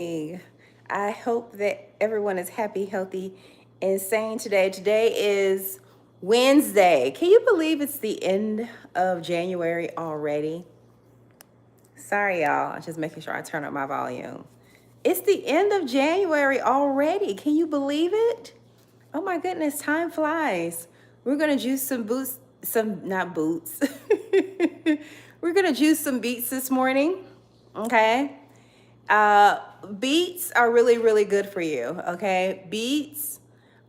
I hope that everyone is happy, healthy, and sane today. Today is Wednesday. Can you believe it's the end of January already? Sorry, y'all. I'm just making sure I turn up my volume. It's the end of January already. Can you believe it? Oh my goodness, time flies. We're gonna juice some boots, some not boots. We're gonna juice some beets this morning. Okay. Uh, Beets are really, really good for you. Okay. Beets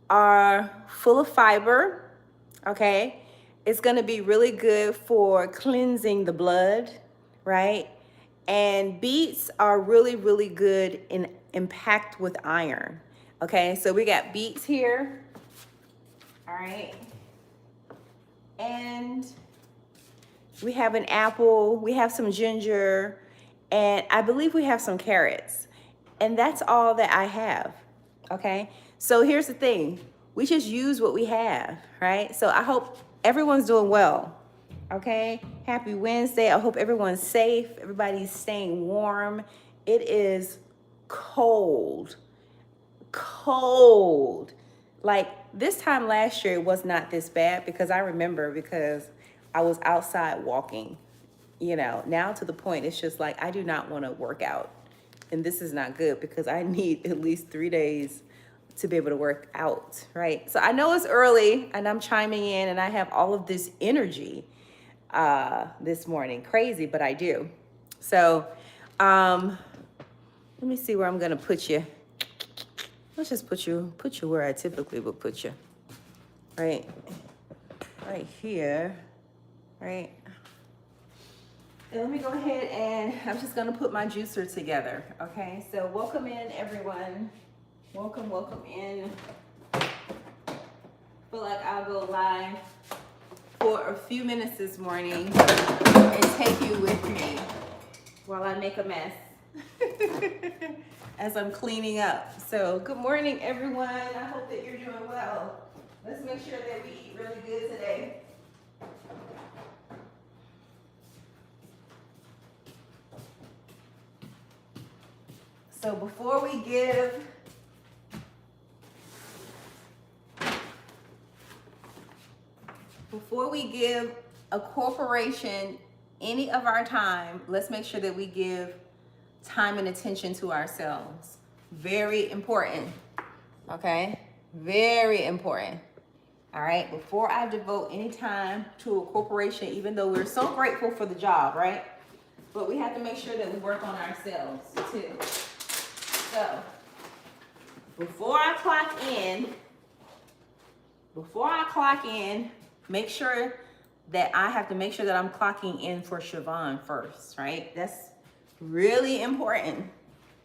are full of fiber. Okay. It's gonna be really good for cleansing the blood, right? And beets are really, really good in packed with iron. Okay, so we got beets here. All right. And we have an apple, we have some ginger, and I believe we have some carrots. And that's all that I have. Okay. So here's the thing. We just use what we have, right? So I hope everyone's doing well. Okay. Happy Wednesday. I hope everyone's safe. Everybody's staying warm. It is cold. Cold. Like this time last year, it was not this bad because I remember because I was outside walking, now to the point it's just like I do not want to work out. And this is not good because I need at least 3 days to be able to work out, right? So I know it's early and I'm chiming in and I have all of this energy this morning. Crazy, but I do. So let me see where I'm gonna put you. Let's just put you where I typically would put you. Right right here. Right. And let me go ahead and I'm just gonna put my juicer together. Okay, so welcome in everyone. Welcome in. Feel like I'll go live for a few minutes this morning and take you with me while I make a mess as I'm cleaning up. So good morning everyone. I hope that you're doing well. Let's make sure that we eat really good today. So before we give a corporation any of our time, let's make sure that we give time and attention to ourselves. Very important. Okay? Very important. All right? Before I devote any time to a corporation, even though we're so grateful for the job, right? But we have to make sure that we work on ourselves too. So, before I clock in, make sure that I have to make sure that I'm clocking in for Schvonne first, right? That's really important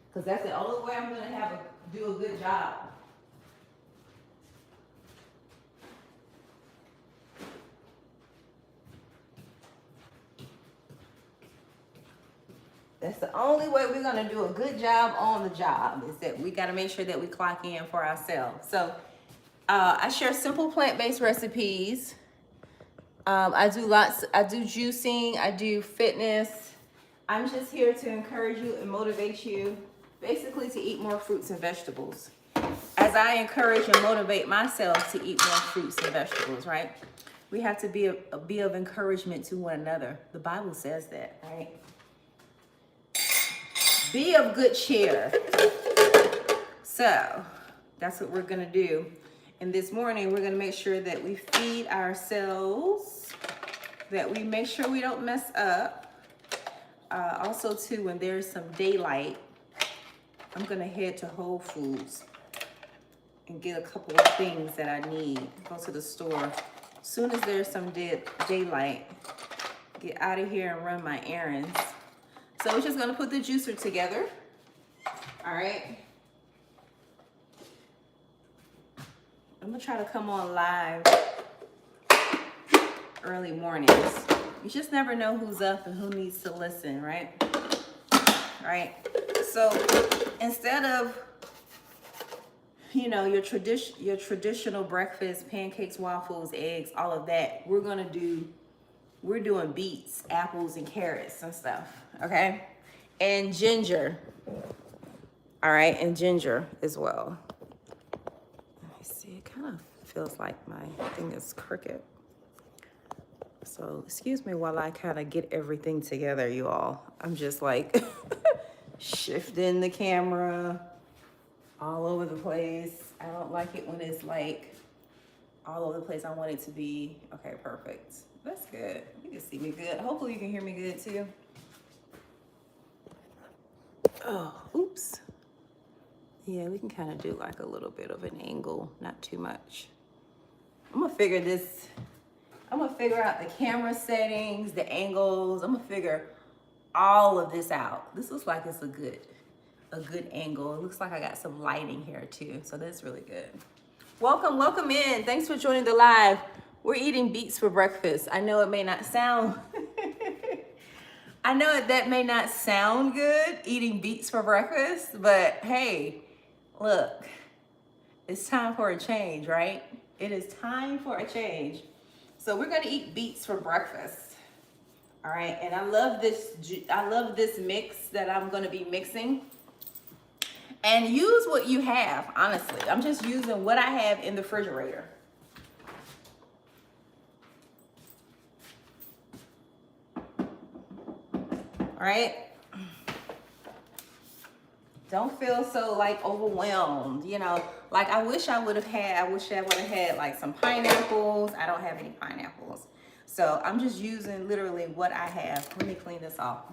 because that's the only way I'm gonna do a good job. That's the only way we're gonna do a good job on the job is that we gotta make sure that we clock in for ourselves. So I share simple plant-based recipes. I do juicing, I do fitness. I'm just here to encourage you and motivate you basically to eat more fruits and vegetables. As I encourage and motivate myself to eat more fruits and vegetables, right? We have to be of encouragement to one another. The Bible says that, right? Be of good cheer. So that's what we're gonna do. And this morning, we're gonna make sure that we feed ourselves, that we make sure we don't mess up. Also too, when there's some daylight, I'm gonna head to Whole Foods and get a couple of things that I need. Go to the store. As soon as there's some daylight, get out of here and run my errands. So we're just gonna put the juicer together. All right. I'm gonna try to come on live early mornings. You just never know who's up and who needs to listen, right? Right. So instead of your traditional breakfast, pancakes, waffles, eggs, all of that, we're doing beets, apples, and carrots and stuff. Okay, and ginger. All right, and ginger as well. Let me see, it kind of feels like my thing is crooked. So excuse me while I kind of get everything together, you all. I'm just like shifting the camera all over the place. I don't like it when it's like all over the place. I want it to be, okay, perfect. That's good. You can see me good. Hopefully you can hear me good too. Oh, oops. Yeah, we can kind of do like a little bit of an angle, not too much. I'm gonna figure out the camera settings, the angles. I'm gonna figure all of this out. This looks like it's a good angle. It looks like I got some lighting here too, so that's really good. Welcome in. Thanks for joining the live. We're eating beets for breakfast. I know it may not sound I know that may not sound good, eating beets for breakfast, but hey, look, it's time for a change, right? It is time for a change. So we're gonna eat beets for breakfast. All right, and I love this mix that I'm gonna be mixing. And use what you have, honestly. I'm just using what I have in the refrigerator. All right. Don't feel so like overwhelmed, you know, like I wish I would have had like some pineapples. I don't have any pineapples. So I'm just using literally what I have. Let me clean this off.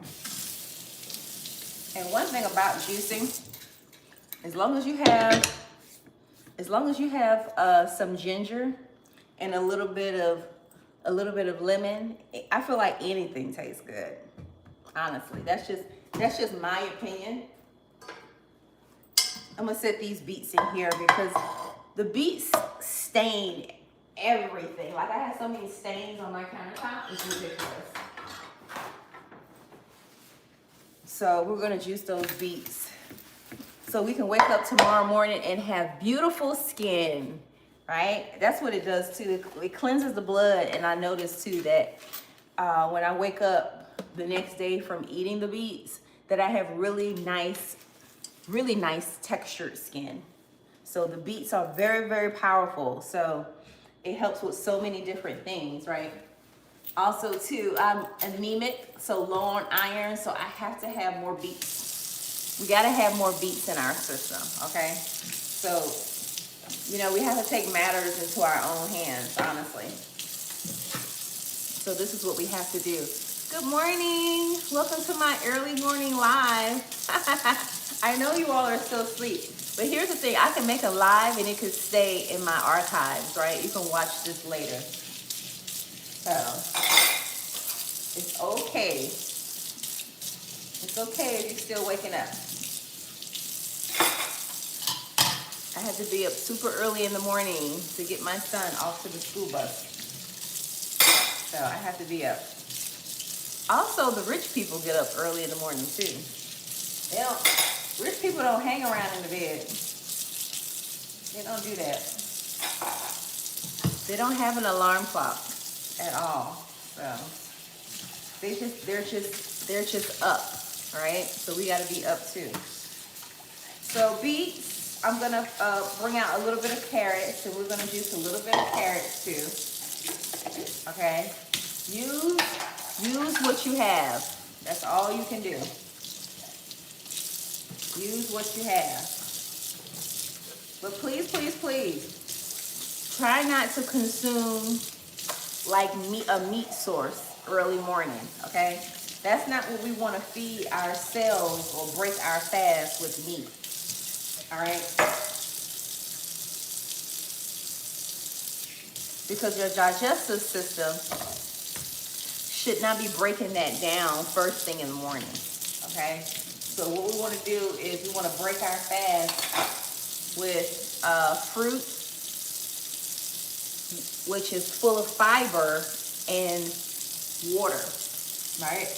And one thing about juicing, as long as you have some ginger and a little bit of lemon, I feel like anything tastes good. Honestly, that's just my opinion. I'm gonna set these beets in here because the beets stain everything. Like I have so many stains on my countertop, it's ridiculous. So we're gonna juice those beets so we can wake up tomorrow morning and have beautiful skin, right? That's what it does too. It cleanses the blood, and I noticed too that when I wake up the next day from eating the beets, that I have really nice textured skin. So the beets are very, very powerful. So it helps with so many different things, right? Also too, I'm anemic, so low on iron, so I have to have more beets. We gotta have more beets in our system, okay? So, you know, we have to take matters into our own hands, honestly. So this is what we have to do. Good morning. Welcome to my early morning live. I know you all are still asleep, but here's the thing. I can make a live and it could stay in my archives, right? You can watch this later. So it's okay. It's okay if you're still waking up. I had to be up super early in the morning to get my son off to the school bus. So I have to be up. Also, the rich people get up early in the morning too. Rich people don't hang around in the bed. They don't do that. They don't have an alarm clock at all. So they're just up, right? So we got to be up too. So beets, I'm gonna bring out a little bit of carrots, and we're gonna juice a little bit of carrots too. Okay, use what you have. That's all you can do. Use what you have. But please, please, please, try not to consume like a meat source early morning, okay? That's not what we want to feed ourselves or break our fast with meat, all right? Because your digestive system should not be breaking that down first thing in the morning, okay? So what we want to do is we want to break our fast with fruit, which is full of fiber and water, right?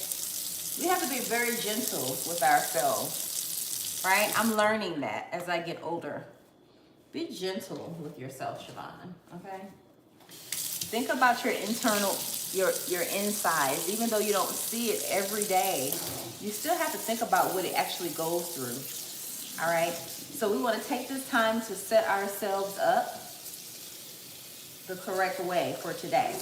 We have to be very gentle with ourselves, right? I'm learning that as I get older. Be gentle with yourself, Schvonne, okay? Think about your internal, your insides. Even though you don't see it every day, you still have to think about what it actually goes through. All right. So we want to take this time to set ourselves up the correct way for today.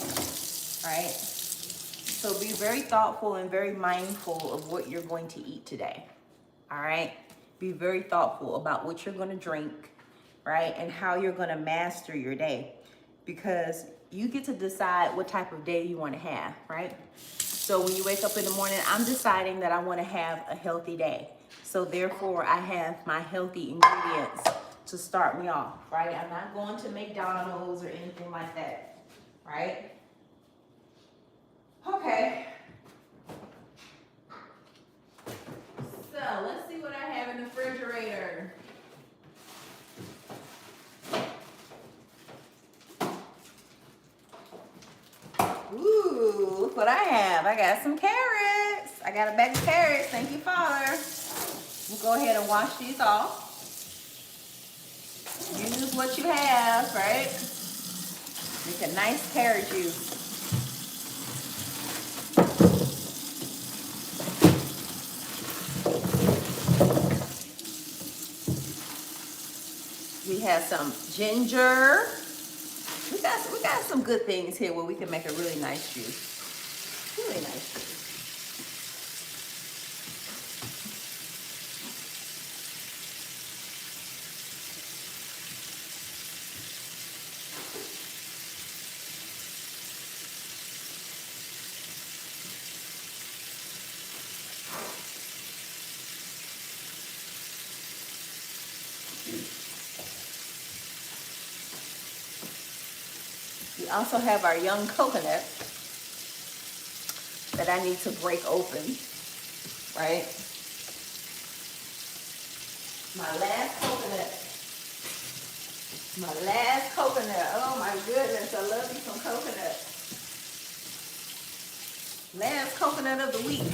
All right. So be very thoughtful and very mindful of what you're going to eat today. All right. Be very thoughtful about what you're going to drink, right? And how you're going to master your day, because you get to decide what type of day you want to have, right? So when you wake up in the morning, I'm deciding that I want to have a healthy day. So therefore, I have my healthy ingredients to start me off, right? I'm not going to McDonald's or anything like that, right? Okay. So let's see what I have in the refrigerator. Ooh, look what I have. I got some carrots. I got a bag of carrots. Thank you, Father. We'll go ahead and wash these off. Use what you have, right? Make a nice carrot juice. We have some ginger. We got some good things here where we can make a really nice juice. Really nice juice. We also have our young coconut that I need to break open, right? My last coconut. My last coconut. Oh my goodness, I love me some coconut. Last coconut of the week.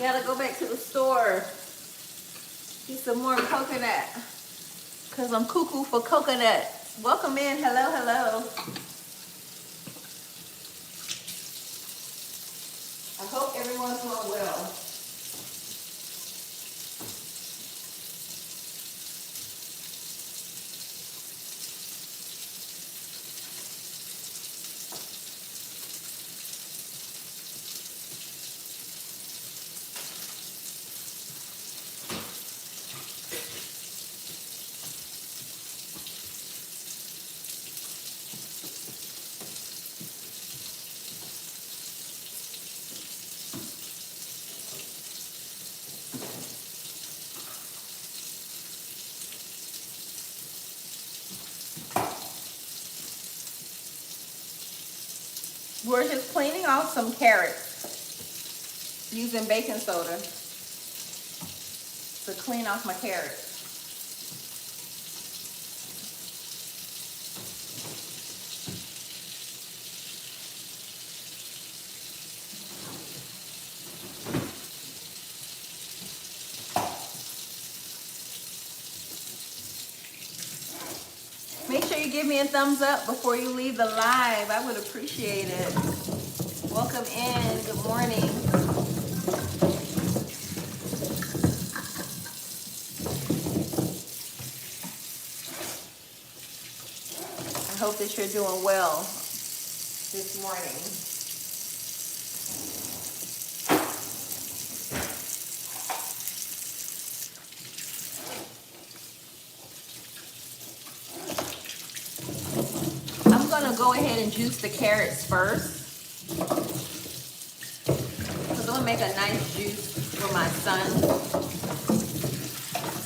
Gotta go back to the store, get some more coconut, because I'm cuckoo for coconut. Welcome in. Hello, hello. I hope everyone's doing well. We're just cleaning off some carrots using baking soda to clean off my carrots. Make sure you give me a thumbs up before you leave the live. I would appreciate it. Welcome in. Good morning. I hope that you're doing well this morning. I'm gonna go ahead and juice the carrots first, because I'm gonna make a nice juice for my son.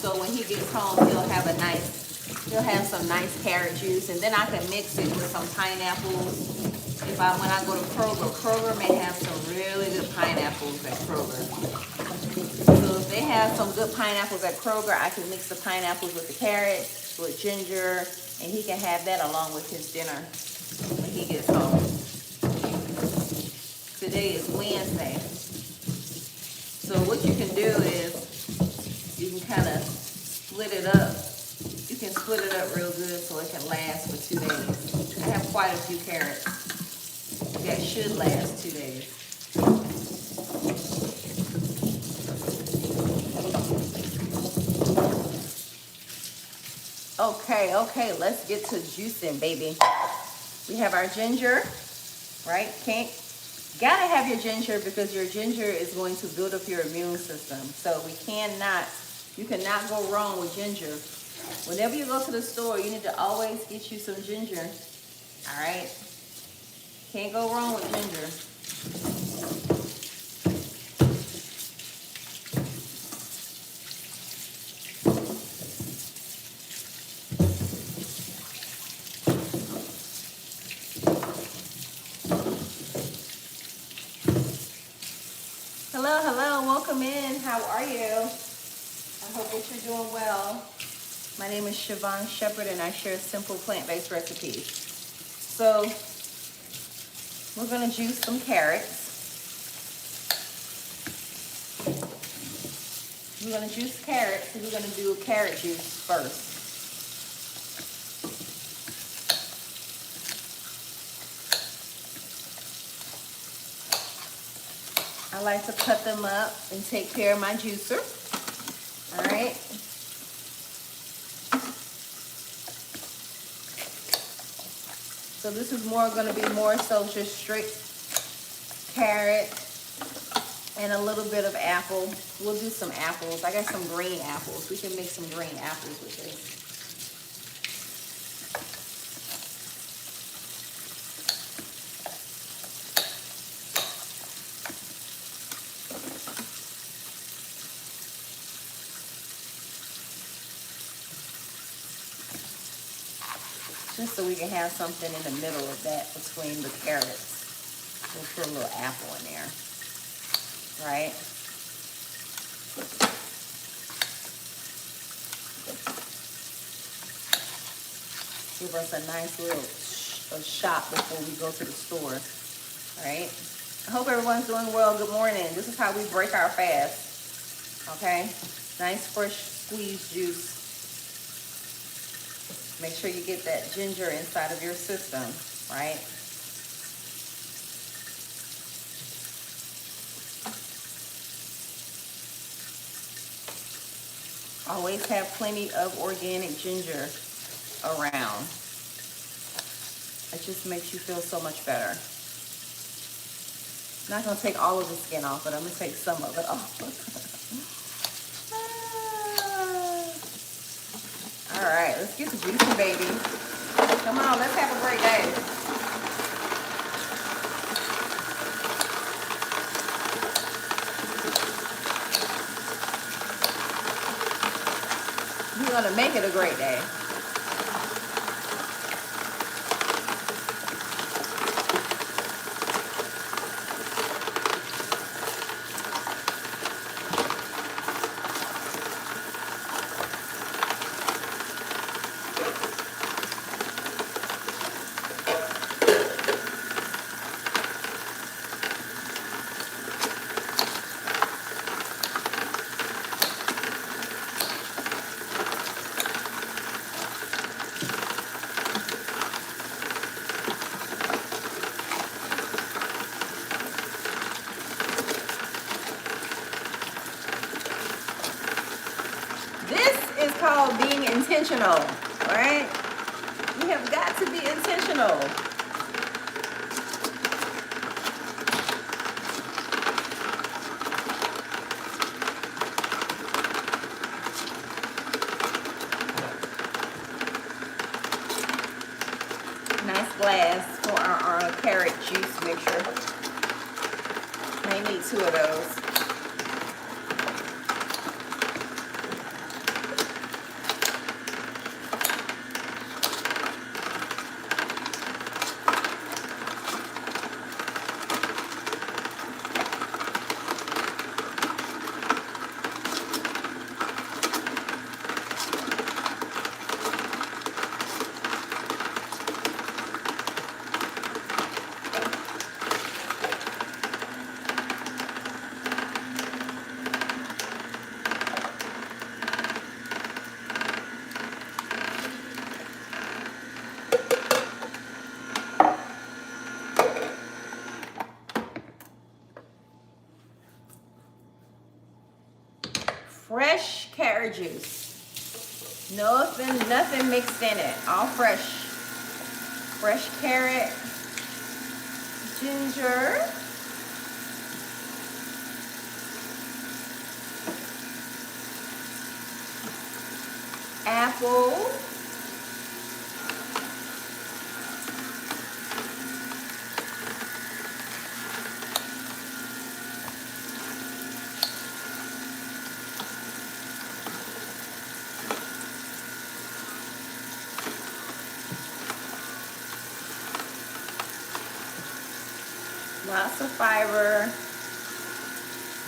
So when he gets home, he'll have some nice carrot juice, and then I can mix it with some pineapples. When I go to Kroger may have some really good pineapples at Kroger. So if they have some good pineapples at Kroger, I can mix the pineapples with the carrots, with ginger, and he can have that along with his dinner when he gets home. Today is Wednesday. So what you can do is you can kind of split it up You can split it up real good so it can last for 2 days. I have quite a few carrots that should last 2 days. Okay, let's get to juicing, baby. We have our ginger, right? Gotta have your ginger because your ginger is going to build up your immune system. So you cannot go wrong with ginger. Whenever you go to the store, you need to always get you some ginger, all right? Can't go wrong with ginger. Hello, welcome in. How are you? I hope that you're doing well. My name is Schvonne Sheppard and I share simple plant-based recipes. So we're gonna juice some carrots. We're gonna juice carrots and we're gonna do carrot juice first. I like to cut them up and take care of my juicer. All right. So this is going to be more so just straight carrot and a little bit of apple. We'll do some apples. I got some green apples. We can make some green apples with this. Just so we can have something in the middle of that between the carrots. We'll put a little apple in there, right? Give us a nice little shot before we go to the store, right? I hope everyone's doing well. Good morning. This is how we break our fast, okay? Nice fresh squeezed juice. Make sure you get that ginger inside of your system, right? Always have plenty of organic ginger around. It just makes you feel so much better. I'm not gonna take all of the skin off, but I'm gonna take some of it off. All right, let's get to juicing, baby. Come on, let's have a great day. We're gonna make it a great day. Called being intentional, right? We have got to be intentional. Nice glass for our carrot juice mixture. May need 2 of those. fresh carrot juice. Nothing mixed in it. All fresh. Fresh carrot, ginger, apple, lots of fiber,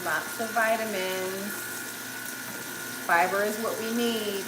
lots of vitamins. Fiber is what we need.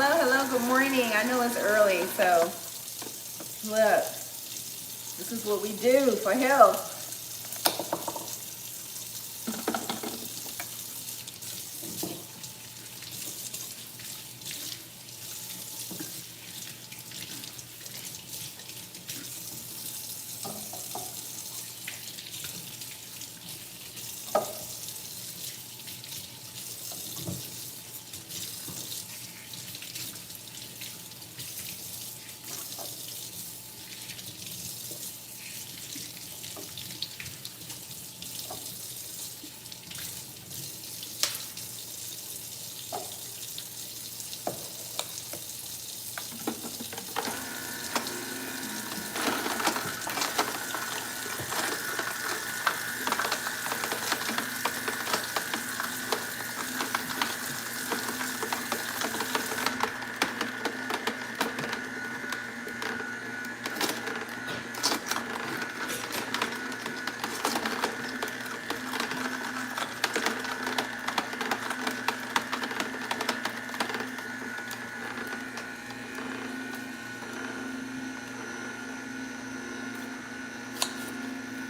Hello, good morning. I know it's early, so look, this is what we do for health.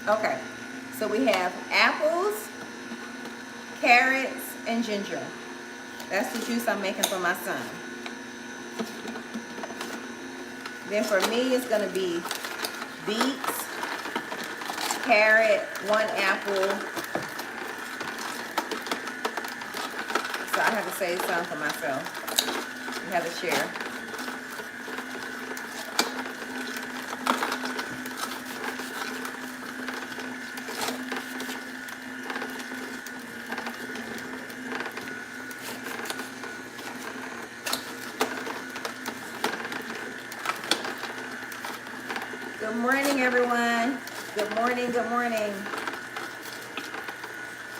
Okay, so we have apples, carrots, and ginger. That's the juice I'm making for my son. Then for me, it's gonna be beets, carrot, 1 apple. So I have to save some for myself. We have to share. Good morning, everyone. Good morning, good morning.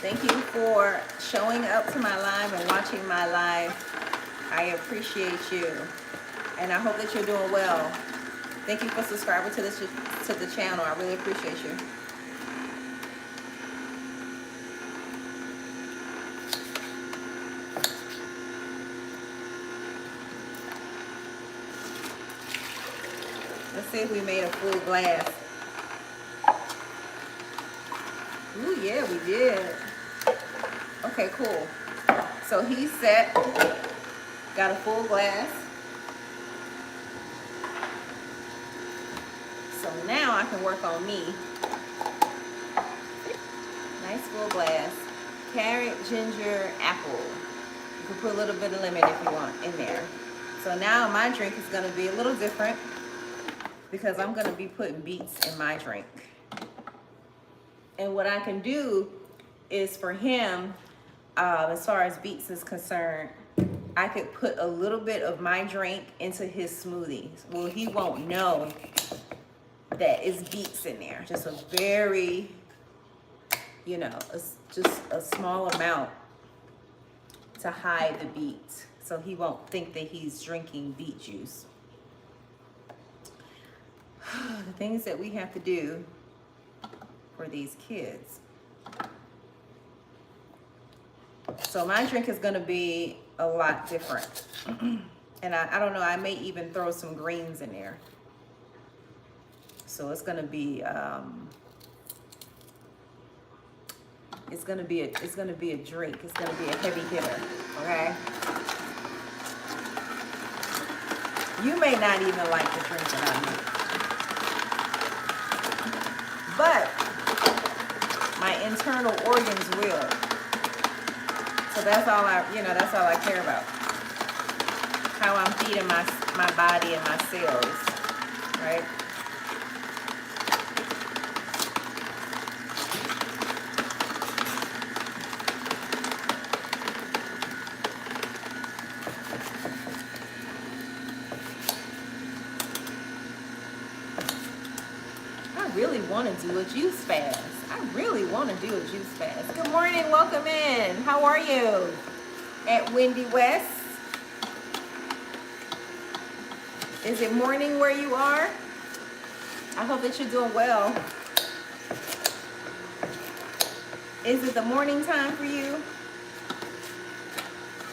Thank you for showing up to my live and watching my live. I appreciate you, and I hope that you're doing well. Thank you for subscribing to the channel. I really appreciate you. Let's see if we made a full glass. Ooh, yeah, we did. Okay, cool. So he's set. Got a full glass. So now I can work on me. Nice full glass. Carrot, ginger, apple. You can put a little bit of lemon if you want in there. So now my drink is going to be a little different, because I'm going to be putting beets in my drink. And what I can do is for him, as far as beets is concerned, I could put a little bit of my drink into his smoothies. Well, he won't know that it's beets in there. Just a very, you know, just a small amount to hide the beets. So he won't think that he's drinking beet juice. The things that we have to do for these kids. So my drink is going to be a lot different. And I don't know, I may even throw some greens in there. So it's gonna be it's gonna be a drink. It's gonna be a heavy hitter. Okay. You may not even like the drink that I make, but my internal organs will. So that's all that's all I care about. How I'm feeding my body and my cells, right? I really want to do a juice fast. Good morning, welcome in. How are you? At Wendy West. Is it morning where you are? I hope that you're doing well. Is it the morning time for you?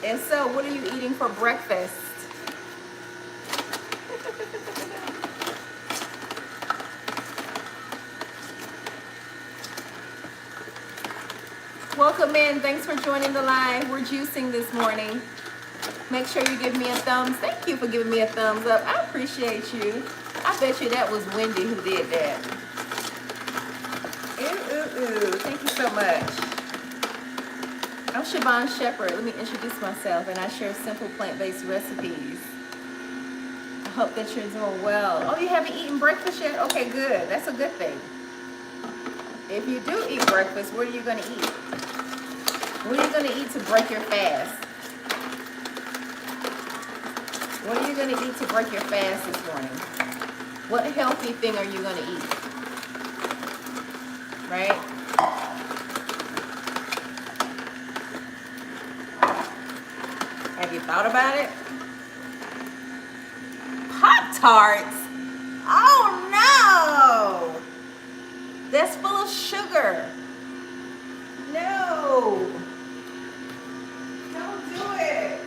If so, what are you eating for breakfast? Welcome in. Thanks for joining the live. We're juicing this morning. Make sure you give me a thumbs. Thank you for giving me a thumbs up. I appreciate you. I bet you that was Wendy who did that. Ooh. Thank you so much. I'm Schvonne Sheppard. Let me introduce myself, and I share simple plant-based recipes. I hope that you're doing well. Oh, you haven't eaten breakfast yet? Okay, good. That's a good thing. If you do eat breakfast, what are you going to eat? What are you going to eat to break your fast? What are you going to eat to break your fast this morning? What healthy thing are you going to eat? Right? Have you thought about it? Pop-Tarts? Oh no! That's full of sugar. No! Don't do it.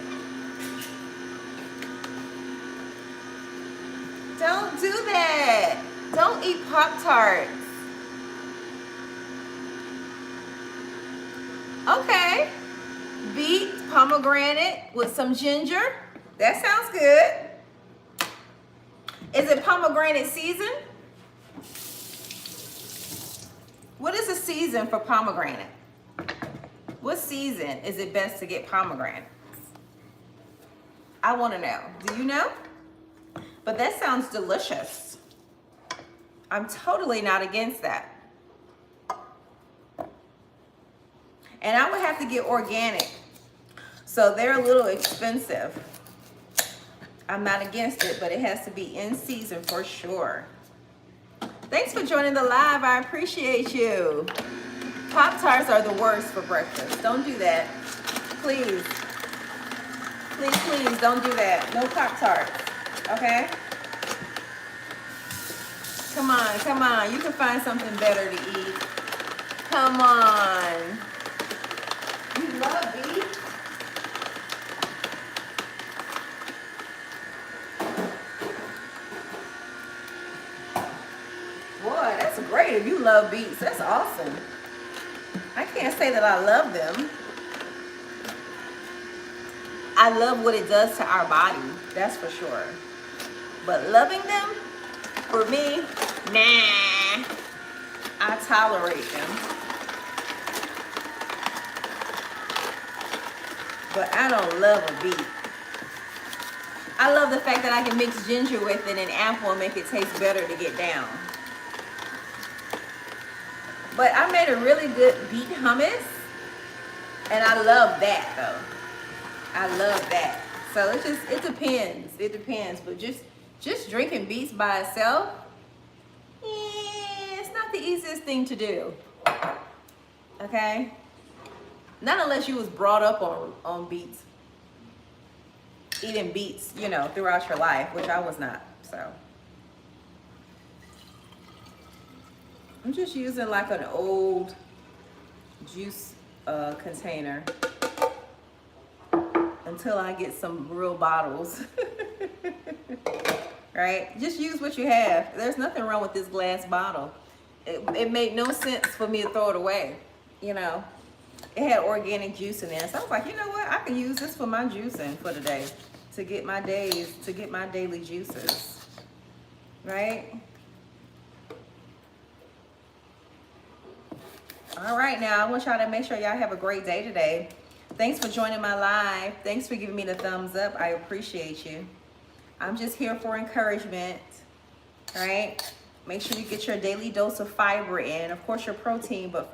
Don't do that. Don't eat Pop-Tarts. Okay. Beet, pomegranate with some ginger. That sounds good. Is it pomegranate season? What is the season for pomegranate? What season is it best to get pomegranates? I want to know. Do you know? But that sounds delicious. I'm totally not against that. And I would have to get organic. So they're a little expensive. I'm not against it, but it has to be in season for sure. Thanks for joining the live. I appreciate you. Pop-Tarts are the worst for breakfast. Don't do that. Please. Please, don't do that. No Pop-Tarts. Okay? Come on. You can find something better to eat. Come on. You love beets? Boy, that's great if you love beets. That's awesome. I can't say that I love them. I love what it does to our body, that's for sure. But loving them, for me, nah. I tolerate them. But I don't love a beet. I love the fact that I can mix ginger with it and apple and make it taste better to get down. But I made a really good beet hummus, and I love that though. I love that. So it depends. But just drinking beets by itself, it's not the easiest thing to do. Okay? Not unless you was brought up on beets. Eating beets, throughout your life, which I was not, so. I'm just using like an old juice container until I get some real bottles. Right? Just use what you have. There's nothing wrong with this glass bottle. It made no sense for me to throw it away. You know, it had organic juice in there. So I was like, you know what? I can use this for my juicing for the day, to get my daily juices. Right? All right, now I want y'all to make sure y'all have a great day today. Thanks for joining my live. Thanks for giving me the thumbs up. I appreciate you. I'm just here for encouragement, right? Make sure you get your daily dose of fiber in. Of course, your protein, but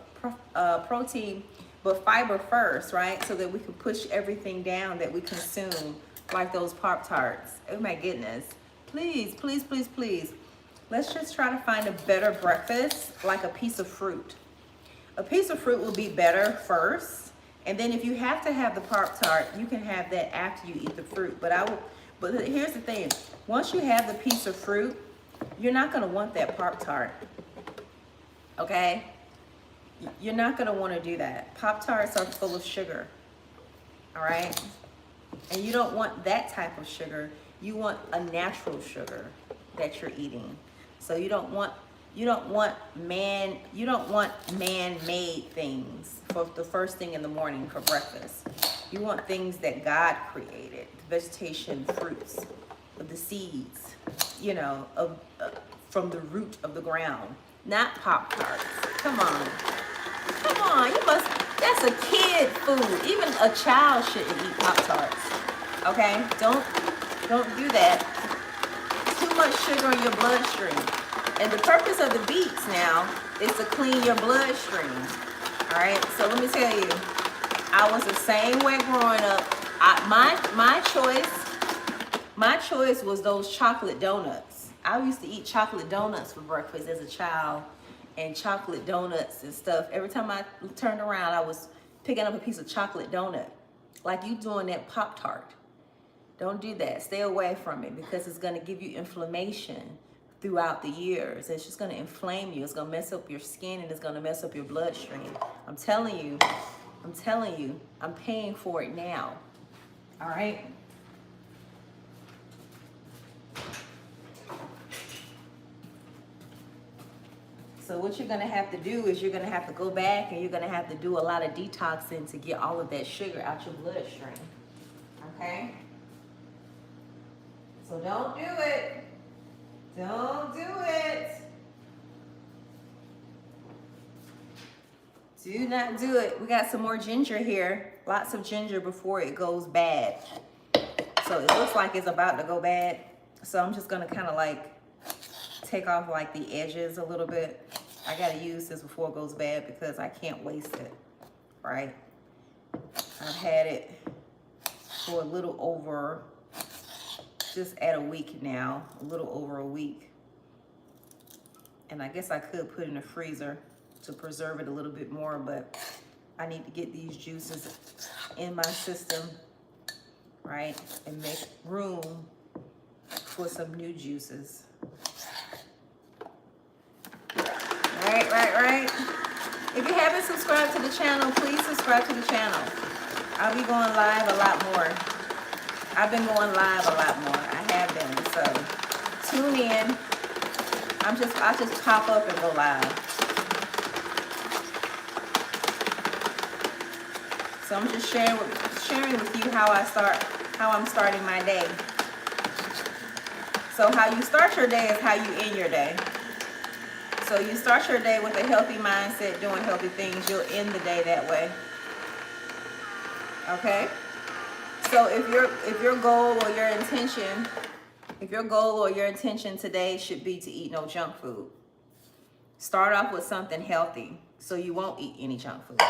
fiber first, right? So that we can push everything down that we consume, like those Pop-Tarts. Oh my goodness. Please, please, please, please. Let's just try to find a better breakfast, like a piece of fruit. A piece of fruit will be better first, and then if you have to have the Pop-Tart, you can have that after you eat the fruit. But here's the thing: once you have the piece of fruit, you're not gonna want that Pop-Tart. Okay? You're not gonna want to do that. Pop-Tarts are full of sugar. All right? And you don't want that type of sugar. You want a natural sugar that you're eating. So you don't want man-made things for the first thing in the morning for breakfast. You want things that God created, vegetation, fruits, the seeds, you know, from the root of the ground, not Pop-Tarts. Come on, that's a kid food. Even a child shouldn't eat Pop-Tarts, okay? Don't do that. Too much sugar in your bloodstream. And the purpose of the Beets now is to clean your bloodstream. All right. So let me tell you, I was the same way growing up. My choice was those chocolate donuts. I used to eat chocolate donuts for breakfast as a child, and chocolate donuts and stuff. Every time I turned around, I was picking up a piece of chocolate donut, like you doing that Pop-Tart. Don't do that. Stay away from it, because it's going to give you inflammation throughout the years. It's just going to inflame you. It's going to mess up your skin, and it's going to mess up your bloodstream. I'm telling you, I'm paying for it now. All right? So what you're going to have to do is you're going to have to go back, and you're going to have to do a lot of detoxing to get all of that sugar out your bloodstream. Okay? So don't do it. Don't do it. Do not do it. We got some more ginger here. Lots of ginger before it goes bad. So it looks like it's about to go bad. So I'm just gonna kind of like take off like the edges a little bit. I gotta use this before it goes bad because I can't waste it, right? I've had it for a little over, just at a week now, a little over a week. And I guess I could put it in the freezer to preserve it a little bit more, but I need to get these juices in my system, right? And make room for some new juices. Right. If you haven't subscribed to the channel, please subscribe to the channel. I'll be going live a lot more. I've been going live a lot more. I have been. So tune in. I'll just pop up and go live. So I'm just sharing with you how I'm starting my day. So how you start your day is how you end your day. So you start your day with a healthy mindset, doing healthy things. You'll end the day that way. Okay? So if your goal or your intention today should be to eat no junk food, start off with something healthy so you won't eat any junk food.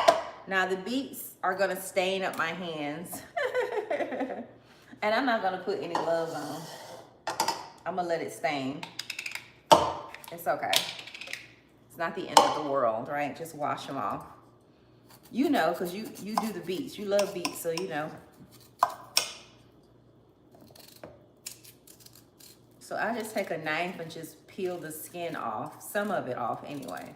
Now the beets are gonna stain up my hands. And I'm not gonna put any gloves on. I'm gonna let it stain. It's okay. It's not the end of the world, right? Just wash them off. You know, because you do the beets. You love beets, so you know. So I just take a knife and just peel the skin off, some of it off anyway.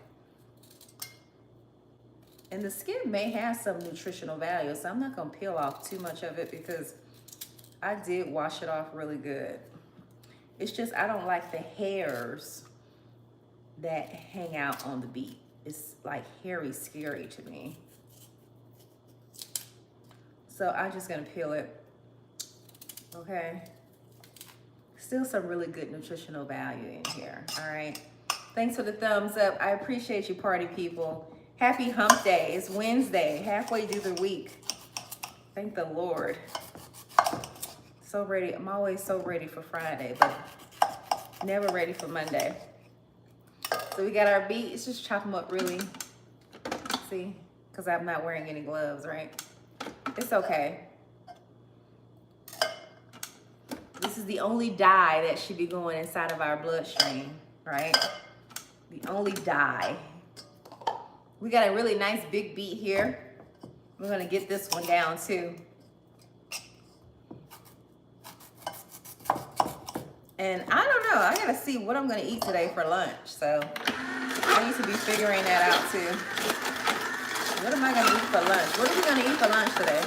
And the skin may have some nutritional value, so I'm not gonna peel off too much of it because I did wash it off really good. It's just I don't like the hairs that hang out on the beet. It's like hairy scary to me. So I'm just gonna peel it, okay? Still some really good nutritional value in here, all right? Thanks for the thumbs up. I appreciate you, party people. Happy hump day. It's Wednesday, halfway through the week. Thank the Lord. So ready. I'm always so ready for Friday, but never ready for Monday. So we got our beets. Just chop them up really. See? Because I'm not wearing any gloves, right? It's okay. This is the only dye that should be going inside of our bloodstream, right? The only dye. We got a really nice big beet here. We're gonna get this one down too. And I don't know, I gotta see what I'm gonna eat today for lunch. So I need to be figuring that out too. What am I gonna eat for lunch? What are we gonna eat for lunch today?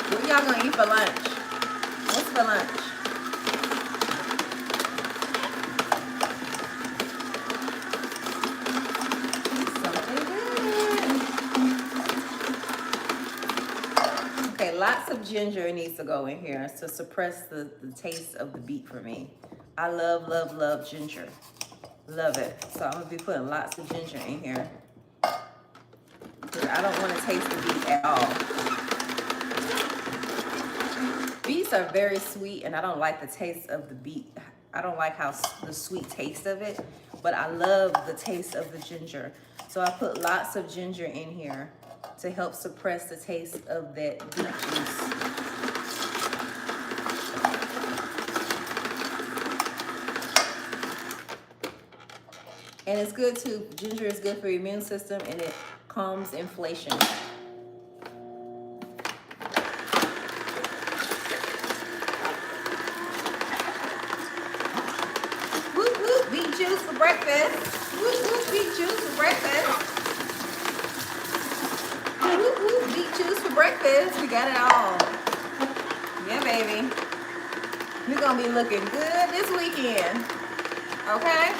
What y'all gonna eat for lunch? What's for lunch? Lots of ginger needs to go in here to suppress the taste of the beet for me. I love, love, love ginger. Love it. So I'm gonna be putting lots of ginger in here. Because I don't want to taste the beet at all. Beets are very sweet and I don't like the taste of the beet. I don't like how the sweet taste of it, but I love the taste of the ginger. So I put lots of ginger in here to help suppress the taste of that beet juice. And it's good too. Ginger is good for your immune system and it calms inflation. Whoop whoop, beet juice for breakfast. Whoop whoop, beet juice for breakfast. Beet juice for breakfast. We got it all. Yeah, baby. We're gonna be looking good this weekend. Okay?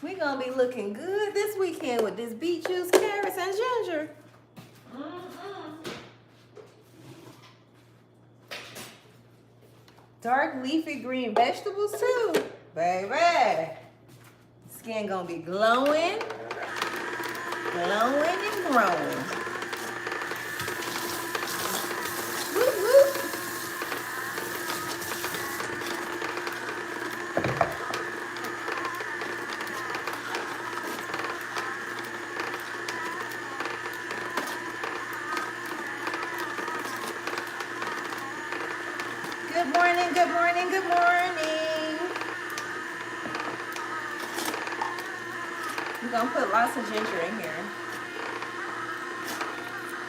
We're gonna be looking good this weekend with this beet juice, carrots, and ginger. Dark leafy green vegetables too. Baby. Skin gonna be glowing. Glowing and growing. Whoop, whoop. Good morning, good morning, good morning. We're gonna put lots of ginger in here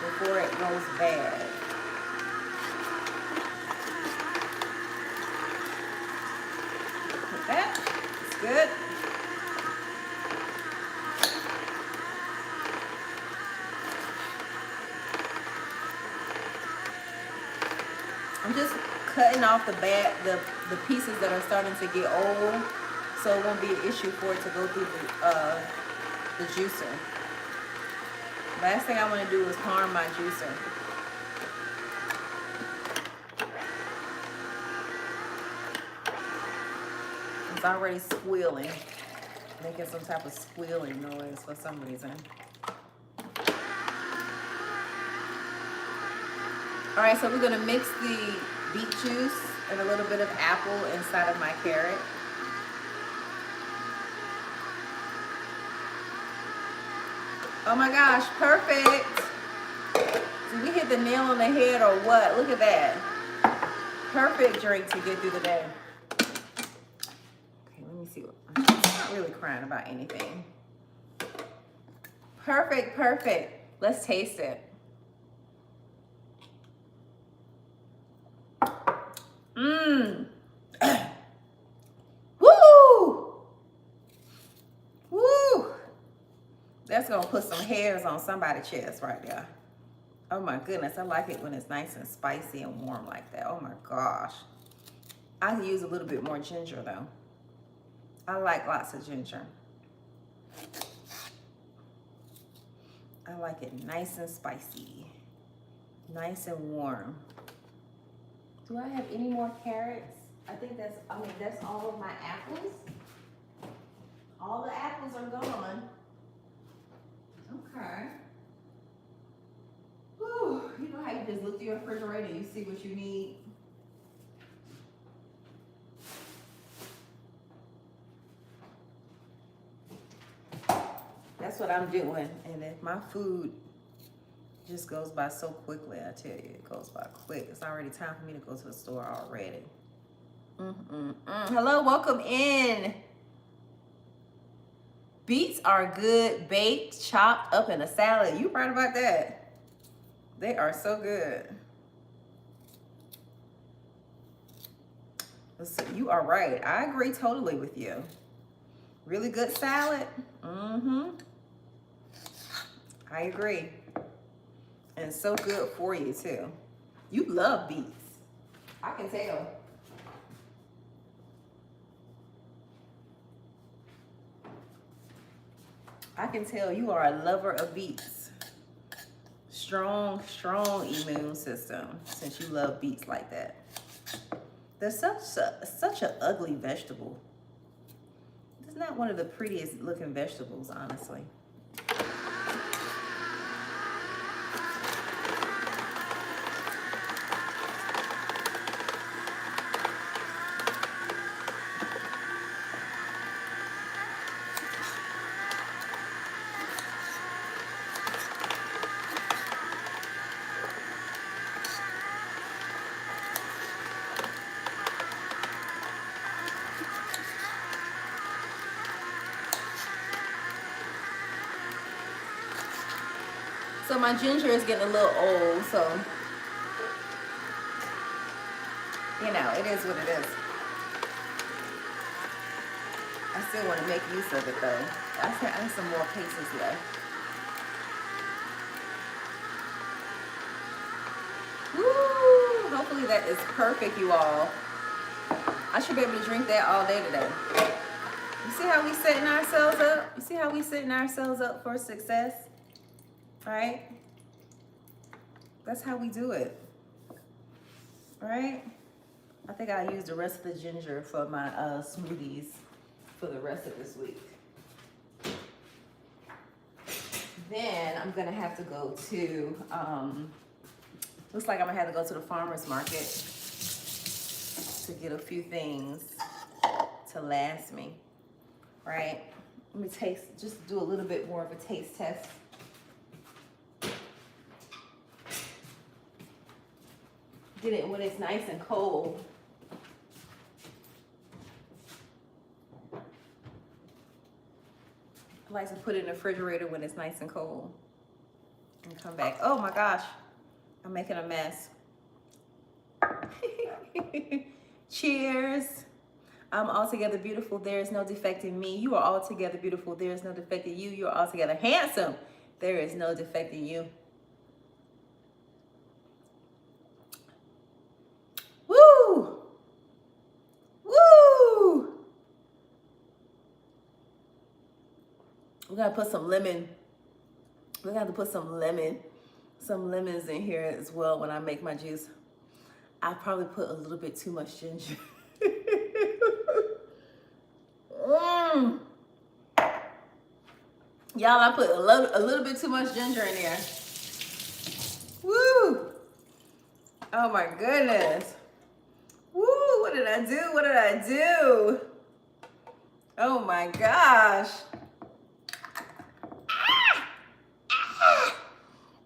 before it goes bad. Put that, it's good. I'm just cutting off the pieces that are starting to get old, so it won't be an issue for it to go through the juicer. Last thing I want to do is harm my juicer. It's already squealing, making some type of squealing noise for some reason. All right, so we're gonna mix the beet juice and a little bit of apple inside of my carrot. Oh my gosh, perfect. Did we hit the nail on the head or what? Look at that. Perfect drink to get through the day. Okay, let me see. I'm not really crying about anything. Perfect, perfect. Let's taste it. That's gonna put some hairs on somebody's chest right there. Oh my goodness, I like it when it's nice and spicy and warm like that. Oh my gosh. I can use a little bit more ginger though. I like lots of ginger. I like it nice and spicy. Nice and warm. Do I have any more carrots? I think that's all of my apples. All the apples are gone. Okay. Whew. You know how you just look through your refrigerator and you see what you need? That's what I'm doing. And if my food just goes by so quickly, I tell you, it goes by quick. It's already time for me to go to the store already. Hello, welcome in. Beets are good baked, chopped up in a salad. You right about that. They are so good. You are right. I agree totally with you. Really good salad. I agree. And so good for you too. You love beets. I can tell. I can tell you are a lover of beets. Strong, strong immune system since you love beets like that. They're such an ugly vegetable. It's not one of the prettiest looking vegetables, honestly. So my ginger is getting a little old, so, you know, it is what it is. I still want to make use of it, though. I have some more cases left. Woo! Hopefully that is perfect, you all. I should be able to drink that all day today. You see how we setting ourselves up? You see how we setting ourselves up for success? Right? That's how we do it. Right? I think I'll use the rest of the ginger for my smoothies for the rest of this week. Then I'm gonna have to go to, looks like I'm gonna have to go to the farmer's market to get a few things to last me, right? Let me just do a little bit more of a taste test. Get it when it's nice and cold. I like to put it in the refrigerator when it's nice and cold. And come back. Oh my gosh, I'm making a mess. Cheers. I'm altogether beautiful. There is no defect in me. You are altogether beautiful. There is no defect in you. You are altogether handsome. There is no defect in you. Woo! Woo! We're gonna put some lemon. We're gonna have to put some lemons in here as well when I make my juice. I probably put a little bit too much ginger. Y'all, I put a little bit too much ginger in there. Woo! Oh my goodness. Woo! What did I do? What did I do? Oh my gosh.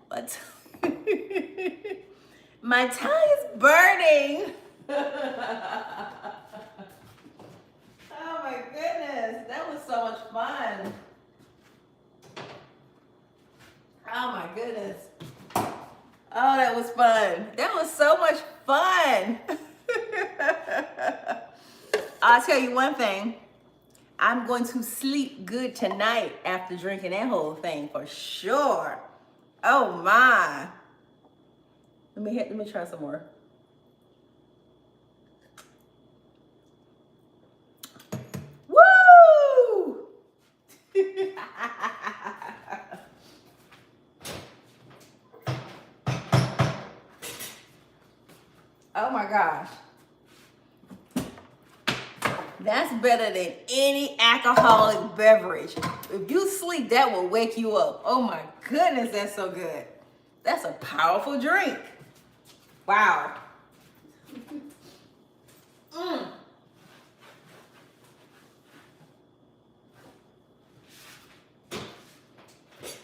What? My tongue is burning. Oh my goodness, that was so much fun. Oh my goodness. Oh, that was fun. That was so much fun. I'll tell you one thing. I'm going to sleep good tonight after drinking that whole thing for sure. Oh my. Let me try some more. Woo! Oh my gosh. That's better than any alcoholic beverage. If you sleep, that will wake you up. Oh my goodness, that's so good. That's a powerful drink. Wow. Mm.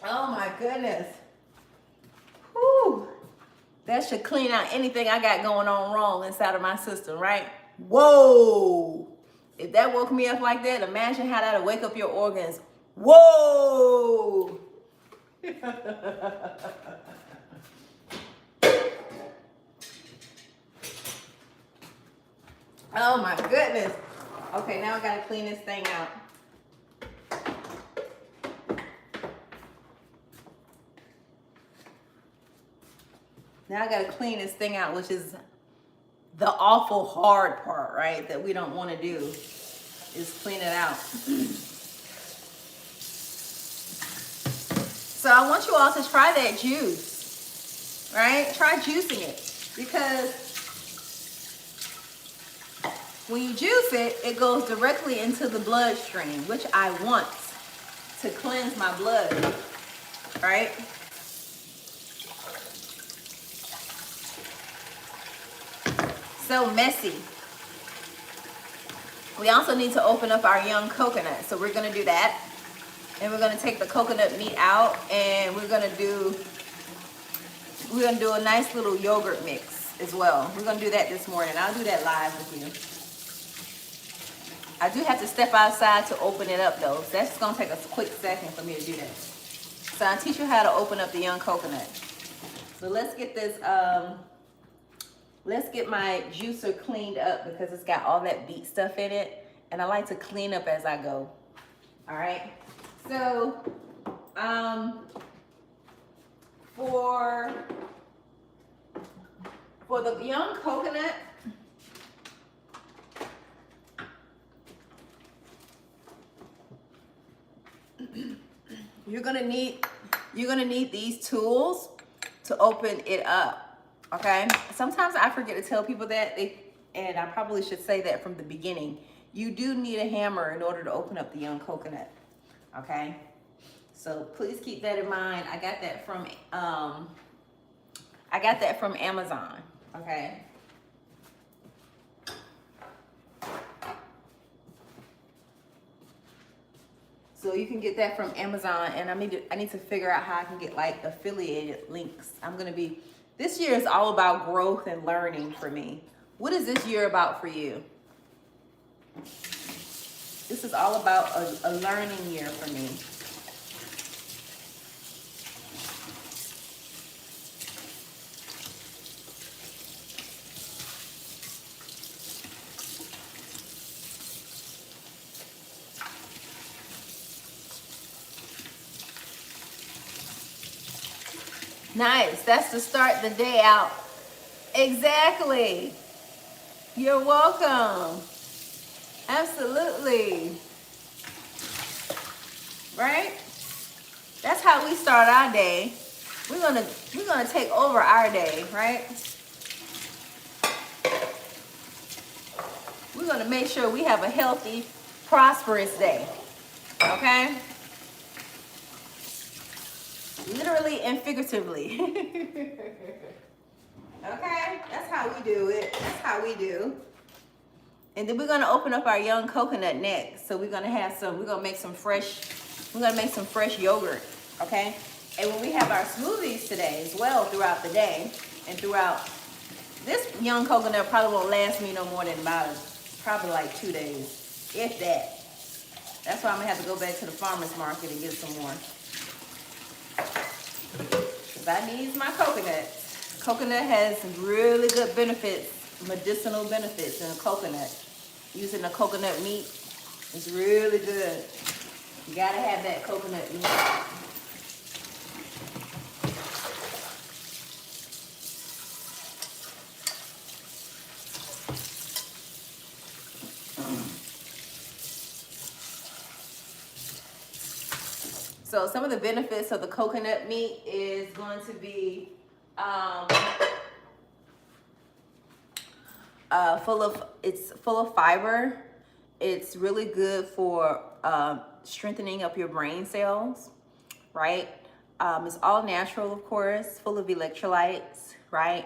Oh my goodness. Whew. That should clean out anything I got going on wrong inside of my system, right? Whoa. If that woke me up like that, imagine how that'll wake up your organs. Whoa. Oh my goodness. Okay, now I gotta clean this thing out. Now I gotta clean this thing out, which is the awful hard part, right? That we don't wanna do is clean it out. So I want you all to try that juice, right? Try juicing it, because when you juice it, it goes directly into the bloodstream, which I want to cleanse my blood, right? So messy. We also need to open up our young coconut. So we're gonna do that. And we're gonna take the coconut meat out, and we're gonna do a nice little yogurt mix as well. We're gonna do that this morning. I'll do that live with you. I do have to step outside to open it up though. So that's gonna take a quick second for me to do that. So I'll teach you how to open up the young coconut. So let's get this, let's get my juicer cleaned up, because it's got all that beet stuff in it. And I like to clean up as I go. All right. So, for the young coconut, you're gonna need these tools to open it up. Okay. Sometimes I forget to tell people that, and I probably should say that from the beginning. You do need a hammer in order to open up the young coconut. Okay, so please keep that in mind. I got that from Amazon. Okay. So you can get that from Amazon, and I need to figure out how I can get like affiliated links. This year is all about growth and learning for me. What is this year about for you? This is all about a learning year for me. Nice. That's to start the day out. Exactly. You're welcome. Absolutely. Right? That's how we start our day. We're gonna take over our day, right? We're gonna make sure we have a healthy, prosperous day. Okay? Literally and figuratively. Okay? That's how we do it. That's how we do. And then we're gonna open up our young coconut next. So we're gonna make some fresh yogurt, okay? And when we have our smoothies today as well throughout the day, and throughout, this young coconut probably won't last me no more than probably like 2 days, if that. That's why I'm gonna have to go back to the farmer's market and get some more. Because I need my coconut. Coconut has really good benefits, medicinal benefits in a coconut. Using the coconut meat It's really good. You gotta have that coconut meat. So some of the benefits of the coconut meat is going to be it's full of fiber. It's really good for strengthening up your brain cells, right? It's all natural, of course, full of electrolytes, right?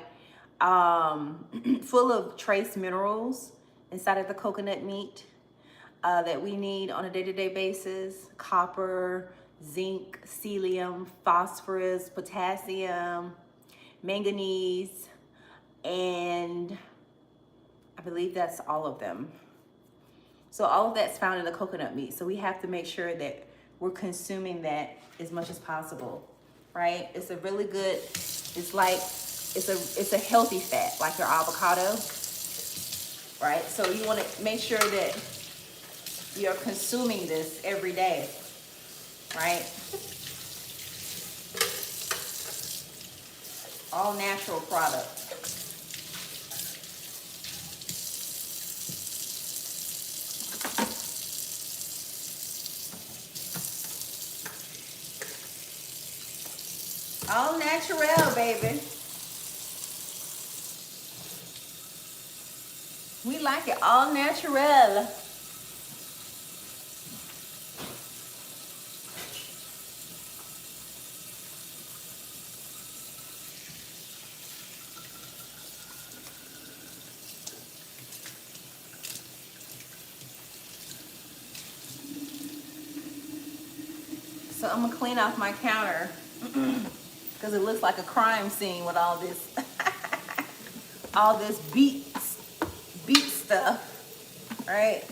Full of trace minerals inside of the coconut meat that we need on a day-to-day basis: copper, zinc, selenium, phosphorus, potassium, manganese, and I believe that's all of them. So all of that's found in the coconut meat. So we have to make sure that we're consuming that as much as possible, right? It's a really good, it's a healthy fat, like your avocado, right? So you want to make sure that you're consuming this every day, right? All natural products. All natural, baby. We like it all natural. So I'm gonna clean off my counter because it looks like a crime scene with all this, all this beet stuff, right?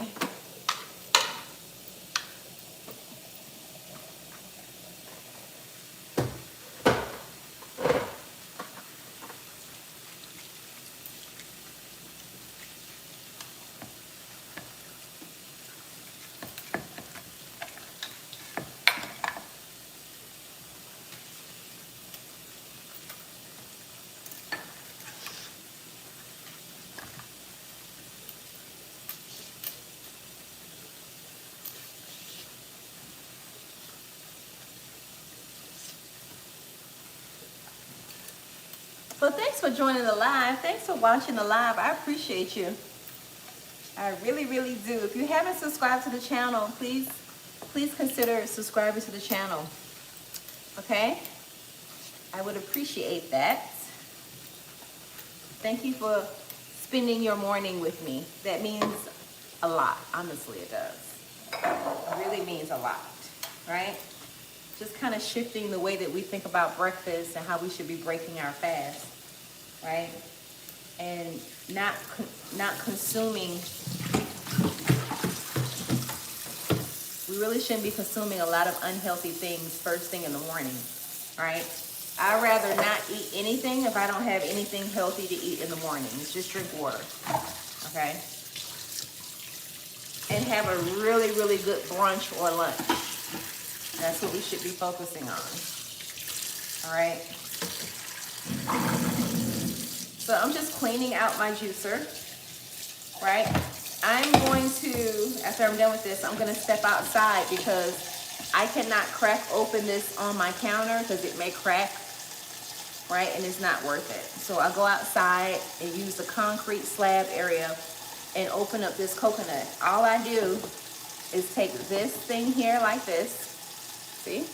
Well, thanks for joining the live. Thanks for watching the live. I appreciate you. I really, really do. If you haven't subscribed to the channel, please consider subscribing to the channel. Okay? I would appreciate that. Thank you for spending your morning with me. That means a lot. Honestly, it does. It really means a lot, right? Just kind of shifting the way that we think about breakfast and how we should be breaking our fast, right? And not consuming. We really shouldn't be consuming a lot of unhealthy things first thing in the morning, right? I'd rather not eat anything if I don't have anything healthy to eat in the morning. Just drink water, okay? And have a really, really good brunch or lunch. That's what we should be focusing on, all right? So I'm just cleaning out my juicer, right? I'm going to, after I'm done with this, I'm gonna step outside because I cannot crack open this on my counter because it may crack, right? And it's not worth it. So I'll go outside and use the concrete slab area and open up this coconut. All I do is take this thing here like this. See?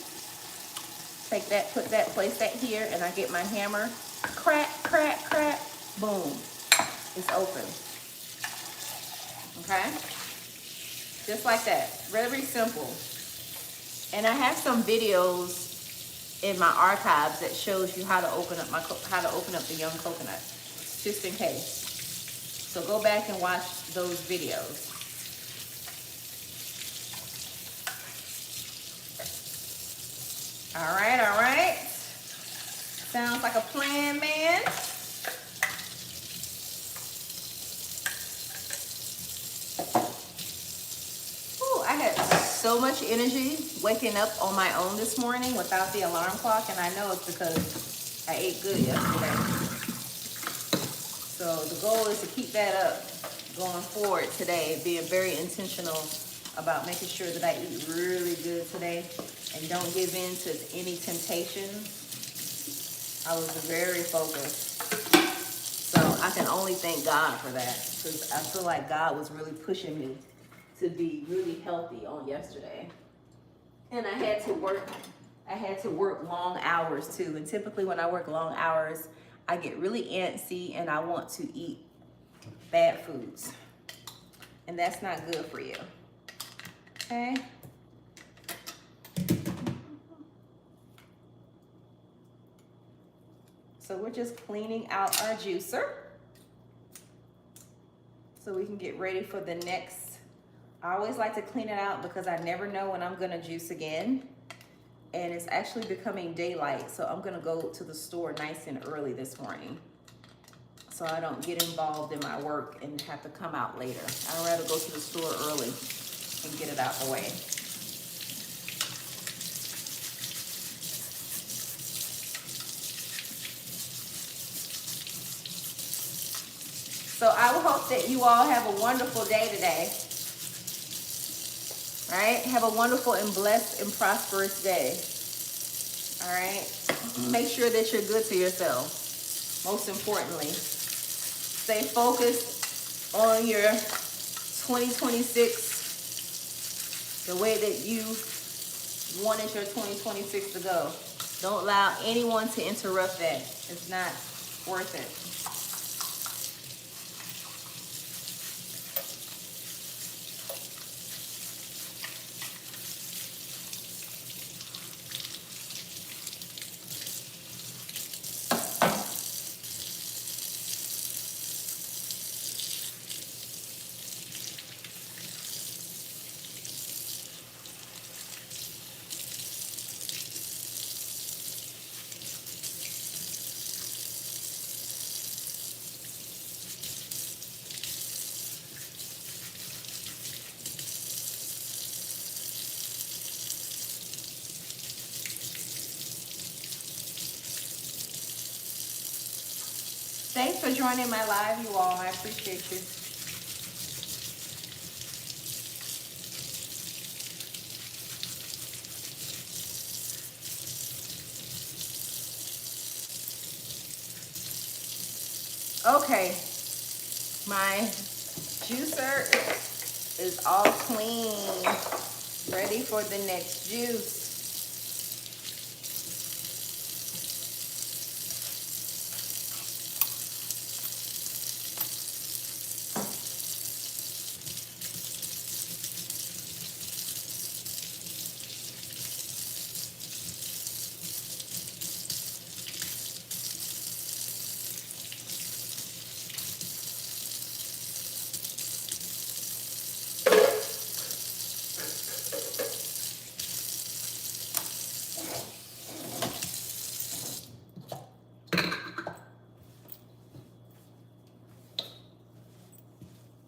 Take that, put that, place that here, and I get my hammer. Crack, crack, crack. Boom. It's open. Okay? Just like that. Very simple. And I have some videos in my archives that shows you how to open up the young coconut, just in case. So go back and watch those videos. All right, all right. Sounds like a plan, man. Whew. so much energy waking up on my own this morning without the alarm clock, and I know it's because I ate good yesterday. So the goal is to keep that up going forward today, being very intentional about making sure that I eat really good today and don't give in to any temptation. I was very focused. So I can only thank God for that, because I feel like God was really pushing me to be really healthy on yesterday. And I had to work long hours too. And typically when I work long hours, I get really antsy and I want to eat bad foods. And that's not good for you. Okay? So we're just cleaning out our juicer so we can get ready for the next. I always like to clean it out because I never know when I'm gonna juice again. And it's actually becoming daylight, so I'm gonna go to the store nice and early this morning so I don't get involved in my work and have to come out later. I'd rather go to the store early and get it out the way. So I hope that you all have a wonderful day today. All right, have a wonderful and blessed and prosperous day. All right, make sure that you're good to yourself. Most importantly, stay focused on your 2026, the way that you wanted your 2026 to go. Don't allow anyone to interrupt that. It's not worth it. Thanks for joining my live, you all. I appreciate you. Okay, my juicer is all clean, ready for the next juice.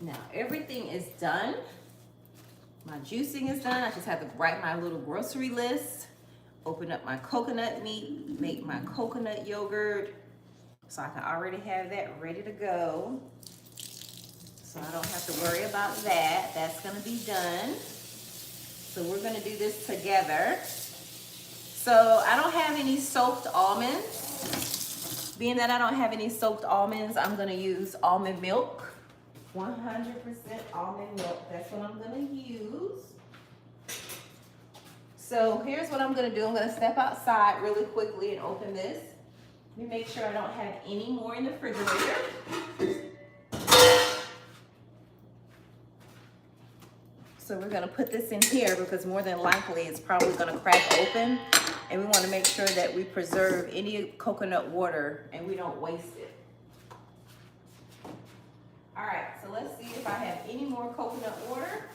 Now everything is done. My juicing is done. I just have to write my little grocery list, open up my coconut meat, make my coconut yogurt, so I can already have that ready to go. So I don't have to worry about that. That's gonna be done. So we're gonna do this together. So I don't have any soaked almonds. Being that I don't have any soaked almonds, I'm gonna use almond milk. 100% almond milk, that's what I'm gonna use. So here's what I'm gonna do. I'm gonna step outside really quickly and open this. Let me make sure I don't have any more in the refrigerator. So we're gonna put this in here because more than likely it's probably gonna crack open, and we wanna make sure that we preserve any coconut water and we don't waste it. All right, so let's see if I have any more coconut water,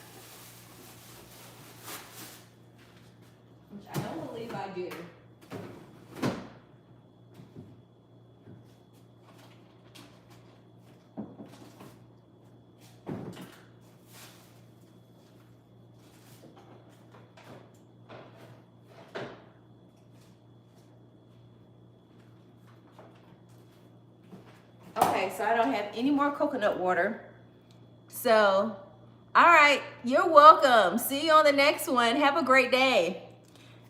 which I don't believe I do. Okay, so I don't have any more coconut water. So, all right, you're welcome. See you on the next one. Have a great day.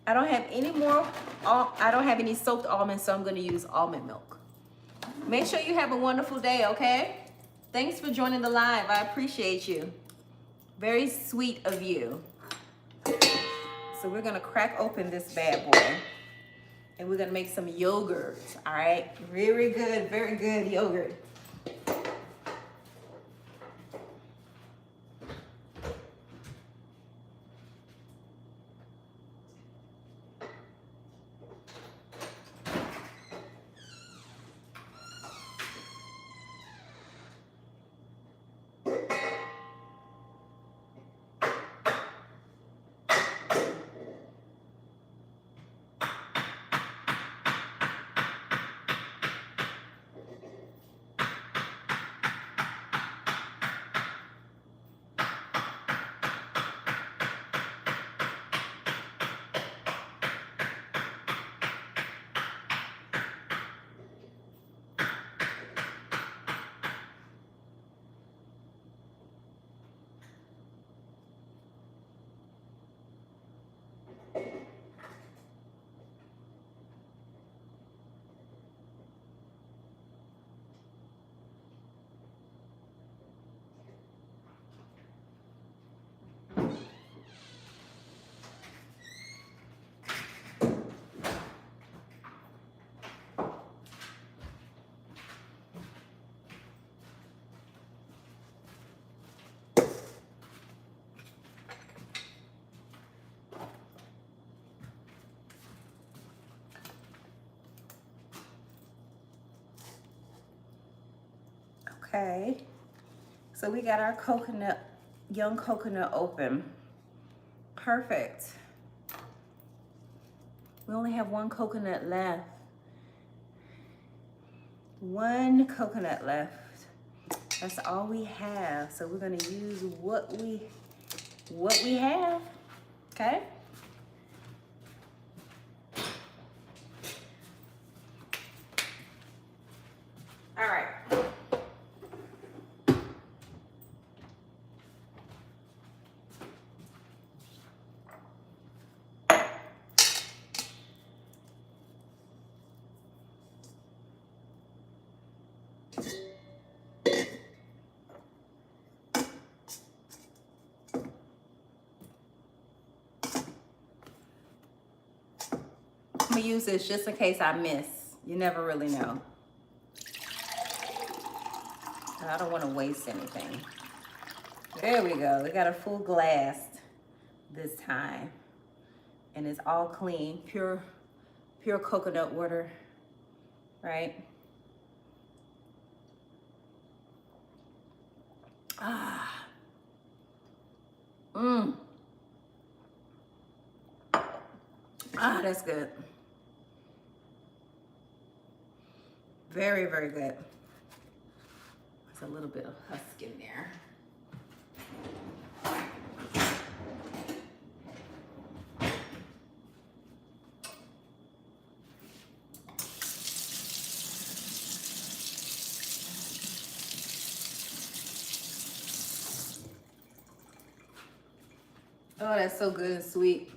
I don't have any more, I don't have any soaked almonds, so I'm going to use almond milk. Make sure you have a wonderful day, okay? Thanks for joining the live. I appreciate you. Very sweet of you. So we're going to crack open this bad boy. And we're going to make some yogurt, all right? Very good yogurt. Okay, so we got our coconut, young coconut open. Perfect. We only have one coconut left. One coconut left. That's all we have. So we're gonna use what we have, okay? All right. I'm gonna use this just in case I miss. You never really know. And I don't want to waste anything. There we go. We got a full glass this time. And it's all clean, pure coconut water, right? Ah. Ah, that's good. Very good. There's a little bit of husk in there. Oh, that's so good and sweet.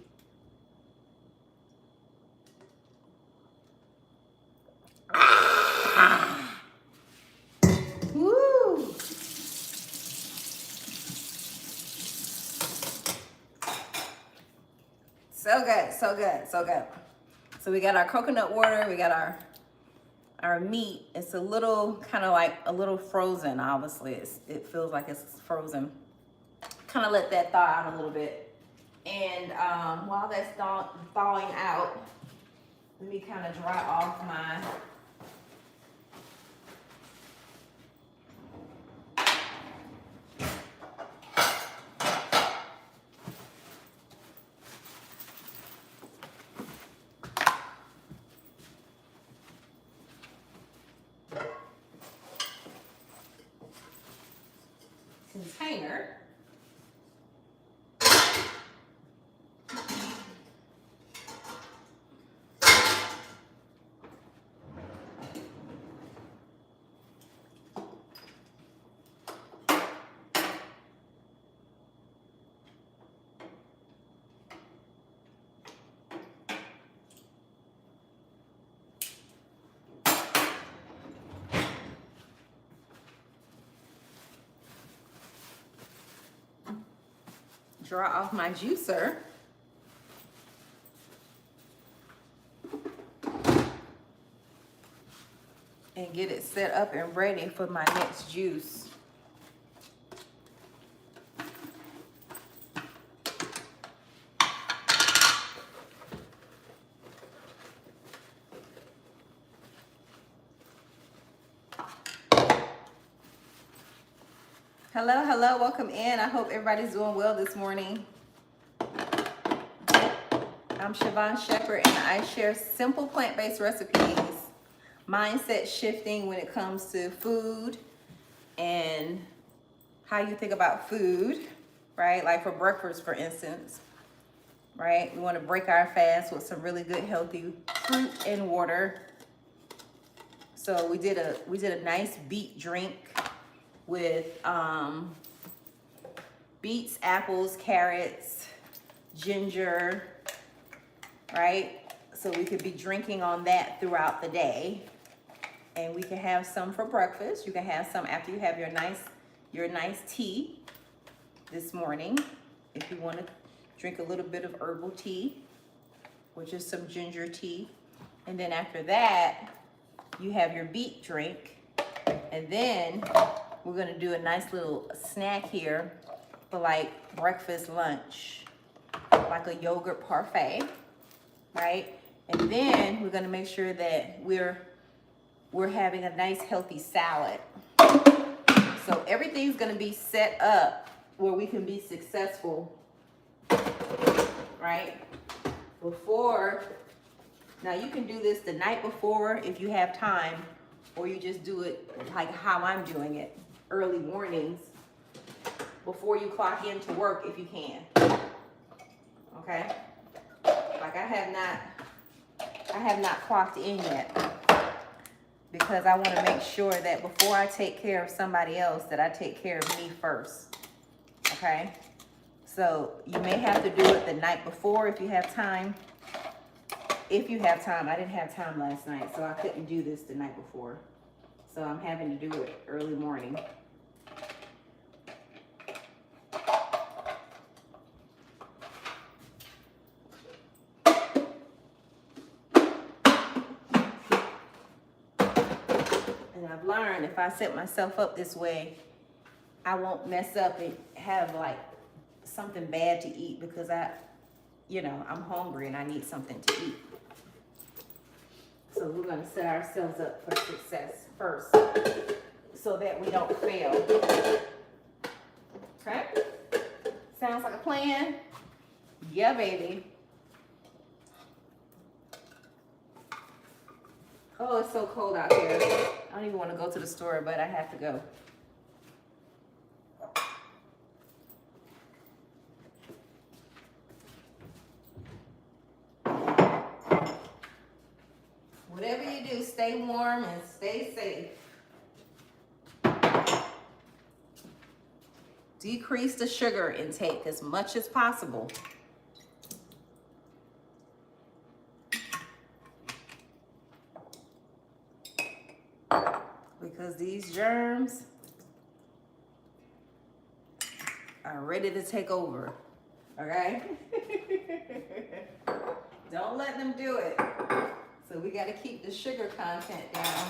Woo! So good, so good, so good. So we got our coconut water, we got our meat. It's a little, kind of like a little frozen, obviously. It feels like it's frozen. Kind of let that thaw out a little bit. And while that's thawing out, let me kind of dry off my container. Draw off my juicer. And get it set up and ready for my next juice. Hello, hello, welcome in. I hope everybody's doing well this morning. I'm Schvonne Sheppard, and I share simple plant-based recipes, mindset shifting when it comes to food and how you think about food, right? Like for breakfast, for instance, right? We want to break our fast with some really good, healthy fruit and water. So we did a nice beet drink with beets, apples, carrots, ginger, right? So we could be drinking on that throughout the day. And we can have some for breakfast. You can have some after you have your nice tea this morning. If you want to drink a little bit of herbal tea, which is some ginger tea. And then after that, you have your beet drink. And then we're gonna do a nice little snack here for like breakfast, lunch, like a yogurt parfait, right? And then we're gonna make sure that we're having a nice healthy salad. So everything's gonna be set up where we can be successful, right? Now you can do this the night before if you have time, or you just do it like how I'm doing it, early mornings, before you clock into work if you can, okay? Like I have not clocked in yet because I wanna make sure that before I take care of somebody else, that I take care of me first, okay? So you may have to do it the night before if you have time. If you have time, I didn't have time last night, so I couldn't do this the night before. So I'm having to do it early morning. And I've learned if I set myself up this way, I won't mess up and have like something bad to eat because I'm hungry and I need something to eat. So we're going to set ourselves up for success first so that we don't fail. Okay? Sounds like a plan? Yeah, baby. Oh, it's so cold out here. I don't even want to go to the store, but I have to go. Whatever you do, stay warm and stay safe. Decrease the sugar intake as much as possible. Because these germs are ready to take over, okay? Don't let them do it. So we got to keep the sugar content down.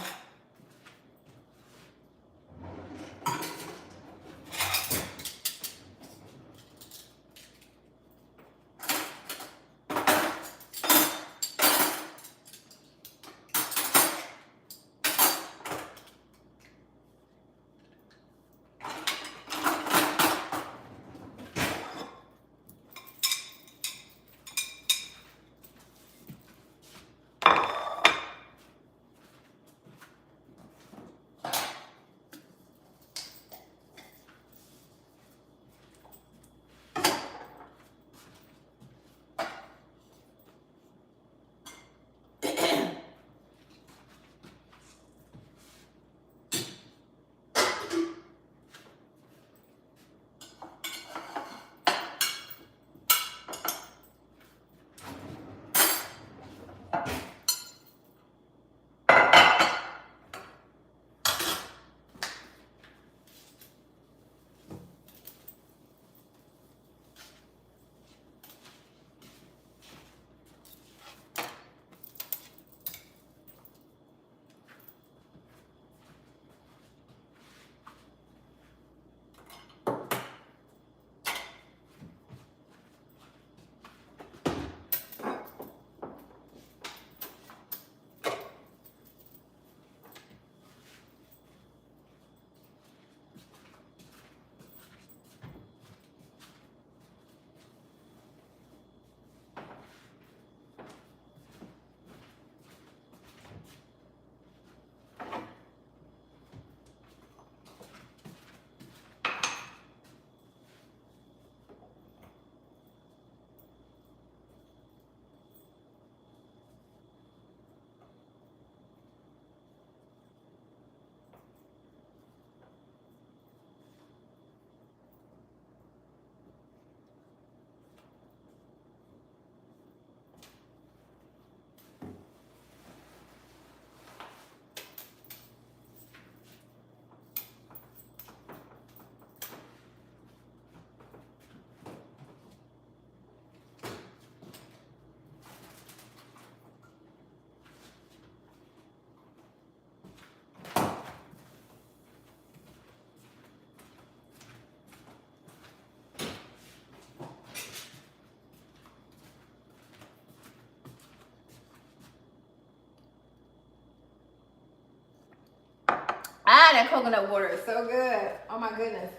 That coconut water is so good. Oh my goodness.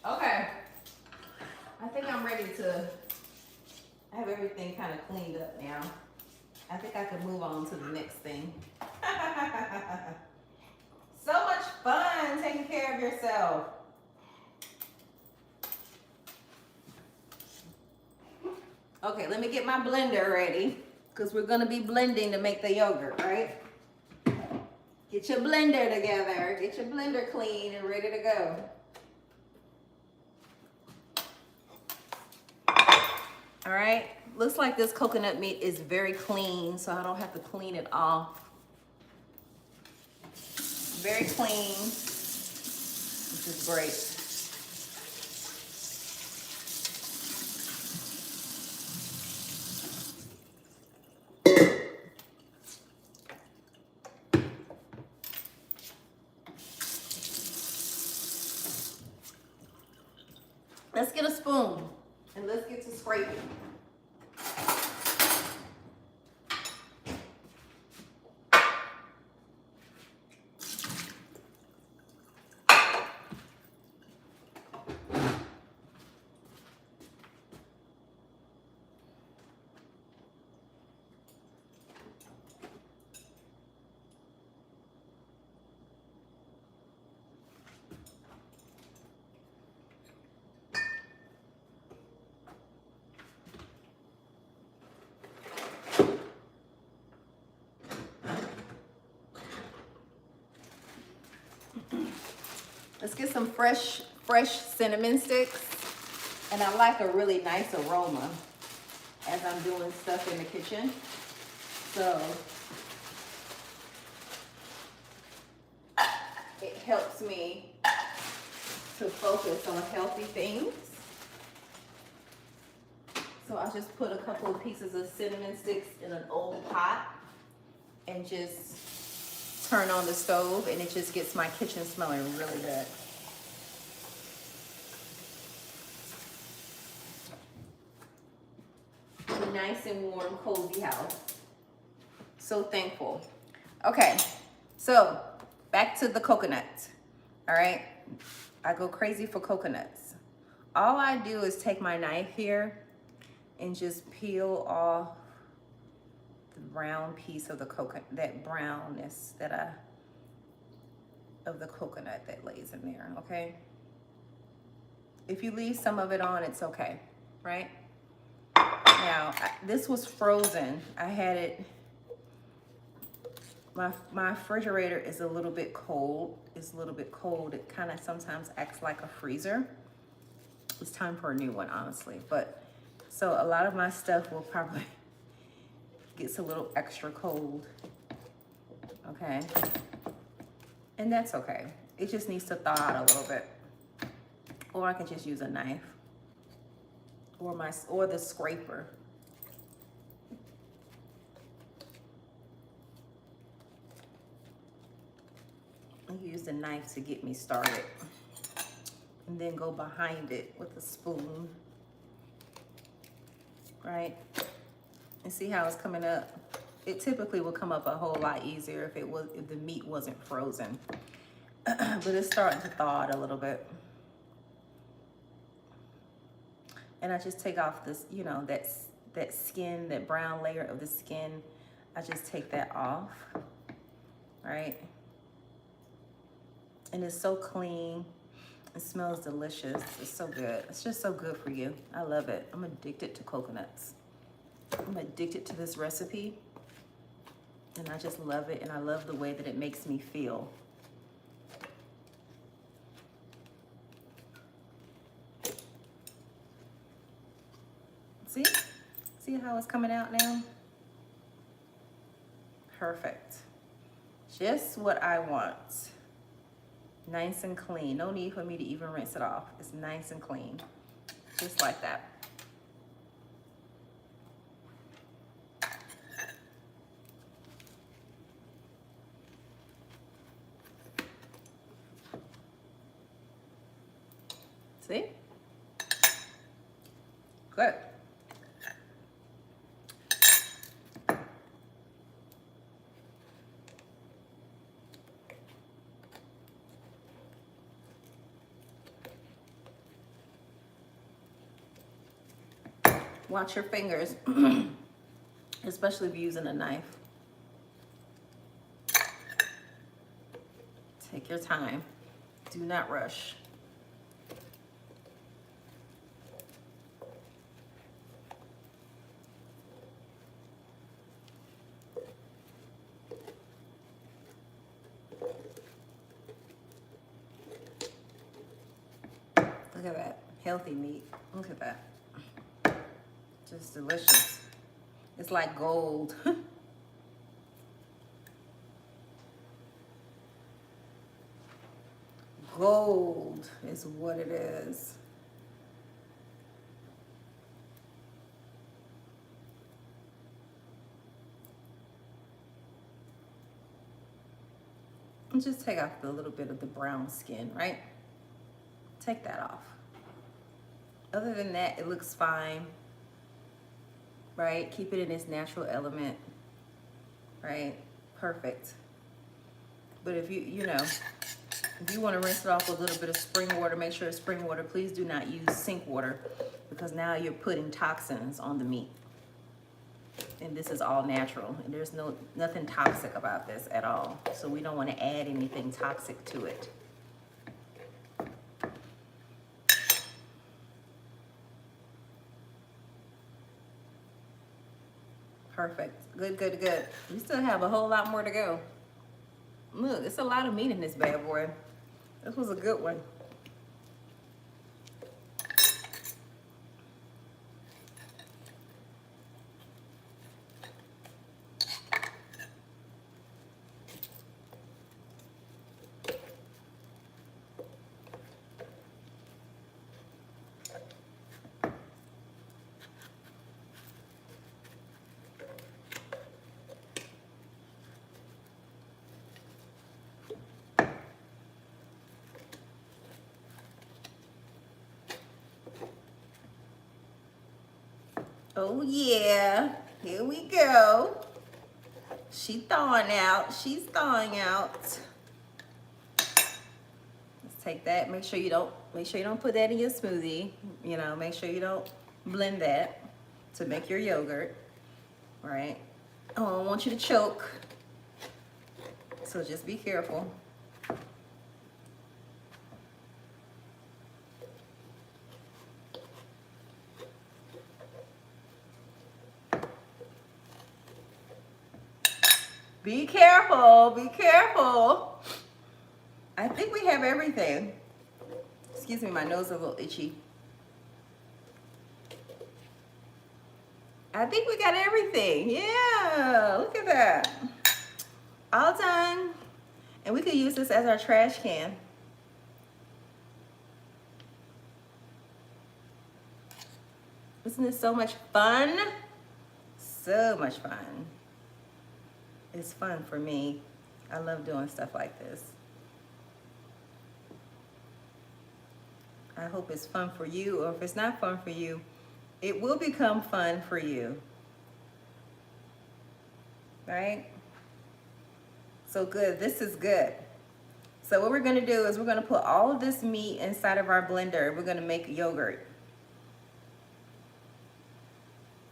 Okay. I think I'm ready to have everything kind of cleaned up now. I think I could move on to the next thing. So much fun taking care of yourself. Okay, let me get my blender ready because we're going to be blending to make the yogurt, right? Get your blender together. Get your blender clean and ready to go. All right, looks like this coconut meat is very clean, so I don't have to clean it off. Very clean, which is great. Let's get a spoon and let's get to scraping. Let's get some fresh cinnamon sticks. And I like a really nice aroma as I'm doing stuff in the kitchen. So it helps me to focus on healthy things. So I just put a couple of pieces of cinnamon sticks in an old pot and just turn on the stove, and it just gets my kitchen smelling really good. A nice and warm, cozy house. So thankful. Okay, so back to the coconuts. All right, I go crazy for coconuts. All I do is take my knife here and just peel off the brown piece of the coconut, that brownness of the coconut that lays in there, okay? If you leave some of it on, it's okay, right? Now, this was frozen. I had it, my refrigerator is a little bit cold. It's a little bit cold. It kind of sometimes acts like a freezer. It's time for a new one, honestly. But, so a lot of my stuff will probably gets a little extra cold, okay? And that's okay. It just needs to thaw out a little bit. Or I can just use a knife or the scraper. I use the knife to get me started and then go behind it with a spoon, right? And see how it's coming up? It typically will come up a whole lot easier if the meat wasn't frozen. But it's starting to thaw out a little bit. And I just take off this, you know, that skin, that brown layer of the skin. I just take that off, right? And it's so clean. It smells delicious. It's so good. It's just so good for you. I love it. I'm addicted to coconuts. I'm addicted to this recipe. And I just love it. And I love the way that it makes me feel. See? See how it's coming out now? Perfect. Just what I want. Nice and clean. No need for me to even rinse it off. It's nice and clean. Just like that. See? Good. Watch your fingers, especially if you're using a knife. Take your time. Do not rush. Look at that. Healthy meat. Look at that. Just delicious. It's like gold. Gold is what it is. And just take off a little bit of the brown skin, right? Take that off. Other than that, it looks fine, right? Keep it in its natural element, right? Perfect. But if you know, if you want to rinse it off with a little bit of spring water, make sure it's spring water. Please do not use sink water because now you're putting toxins on the meat. And this is all natural. And there's nothing toxic about this at all. So we don't want to add anything toxic to it. Perfect. Good, good, good. We still have a whole lot more to go. Look, it's a lot of meat in this bad boy. This was a good one. Oh yeah, here we go. She's thawing out. She's thawing out. Let's take that. Make sure you don't put that in your smoothie. You know, make sure you don't blend that to make your yogurt. Right? I don't want you to choke. So just be careful. Be careful, be careful. I think we have everything. Excuse me, my nose is a little itchy. I think we got everything. Yeah, look at that. All done. And we could use this as our trash can. Isn't this so much fun? So much fun. It's fun for me. I love doing stuff like this. I hope it's fun for you, or if it's not fun for you, it will become fun for you. Right? So good, this is good. So what we're gonna do is we're gonna put all of this meat inside of our blender. We're gonna make yogurt.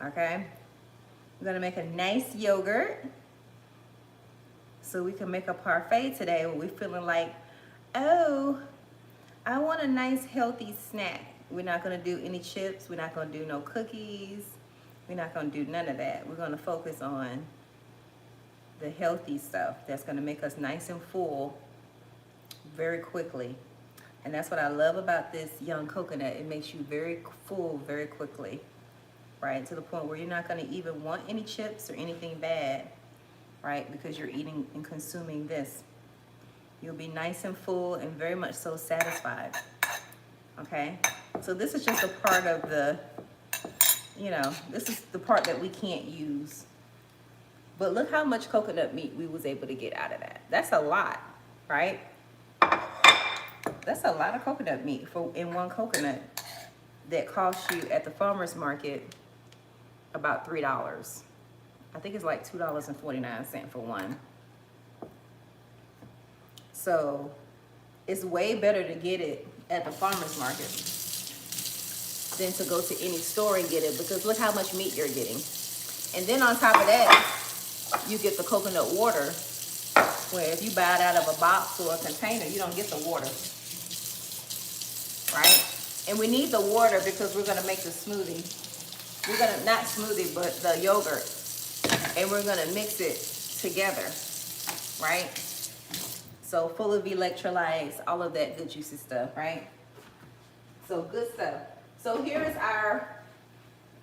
Okay? We're gonna make a nice yogurt. So we can make a parfait today when we're feeling like, oh, I want a nice healthy snack. We're not gonna do any chips. We're not gonna do no cookies. We're not gonna do none of that. We're gonna focus on the healthy stuff that's gonna make us nice and full very quickly. And that's what I love about this young coconut. It makes you very full very quickly, right? To the point where you're not gonna even want any chips or anything bad, right? Because you're eating and consuming this. You'll be nice and full and very much so satisfied, okay? So this is just a part of the, you know, this is the part that we can't use. But look how much coconut meat we was able to get out of that. That's a lot, right? That's a lot of coconut meat in one coconut that costs you at the farmer's market about $3. I think it's like $2.49 for one. So it's way better to get it at the farmer's market. than to go to any store and get it, because look how much meat you're getting. And then on top of that, you get the coconut water, where if you buy it out of a box or a container, you don't get the water, right? And we need the water because we're gonna make the smoothie. We're gonna, not smoothie, but the yogurt. And we're gonna mix it together, right? So full of electrolytes, all of that good juicy stuff, right? So good stuff. So here's our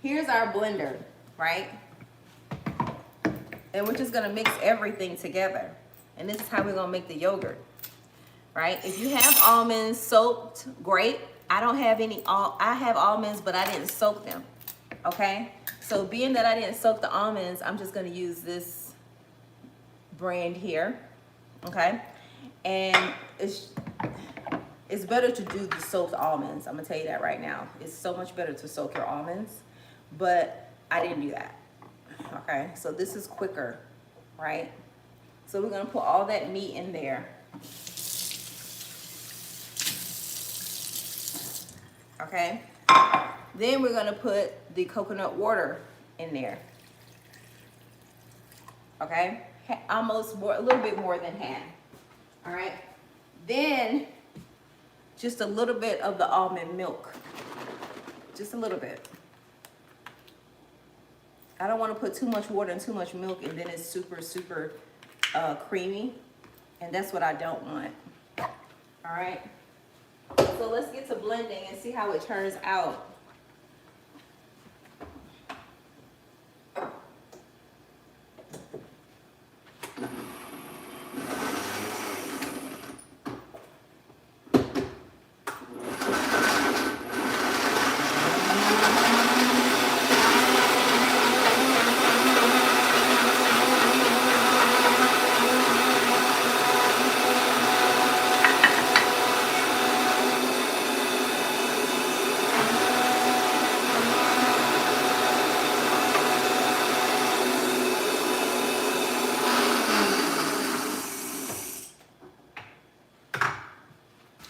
blender, right? And we're just gonna mix everything together. And this is how we're gonna make the yogurt, right? If you have almonds soaked, great. I don't have any, I have almonds, but I didn't soak them, okay? So being that I didn't soak the almonds, I'm just gonna use this brand here, okay? And it's better to do the soaked almonds. I'm gonna tell you that right now. It's so much better to soak your almonds, but I didn't do that, okay? So this is quicker, right? So we're gonna put all that meat in there. Okay, then we're gonna put the coconut water in there. Okay, almost more, a little bit more than half. All right, then just a little bit of the almond milk, just a little bit. I don't want to put too much water and too much milk, and then it's super creamy, and that's what I don't want. All right. So let's get to blending and see how it turns out.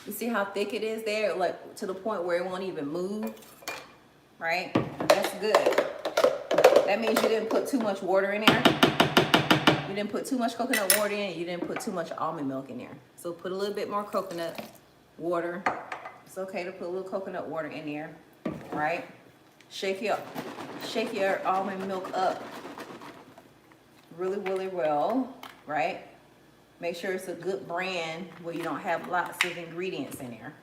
You see how thick it is there? Like to the point where it won't even move, right? That's good. That means you didn't put too much water in there. You didn't put too much coconut water in. You didn't put too much almond milk in there. So put a little bit more coconut water. It's okay to put a little coconut water in there, right? Shake your almond milk up really well, right? Make sure it's a good brand where you don't have lots of ingredients in there.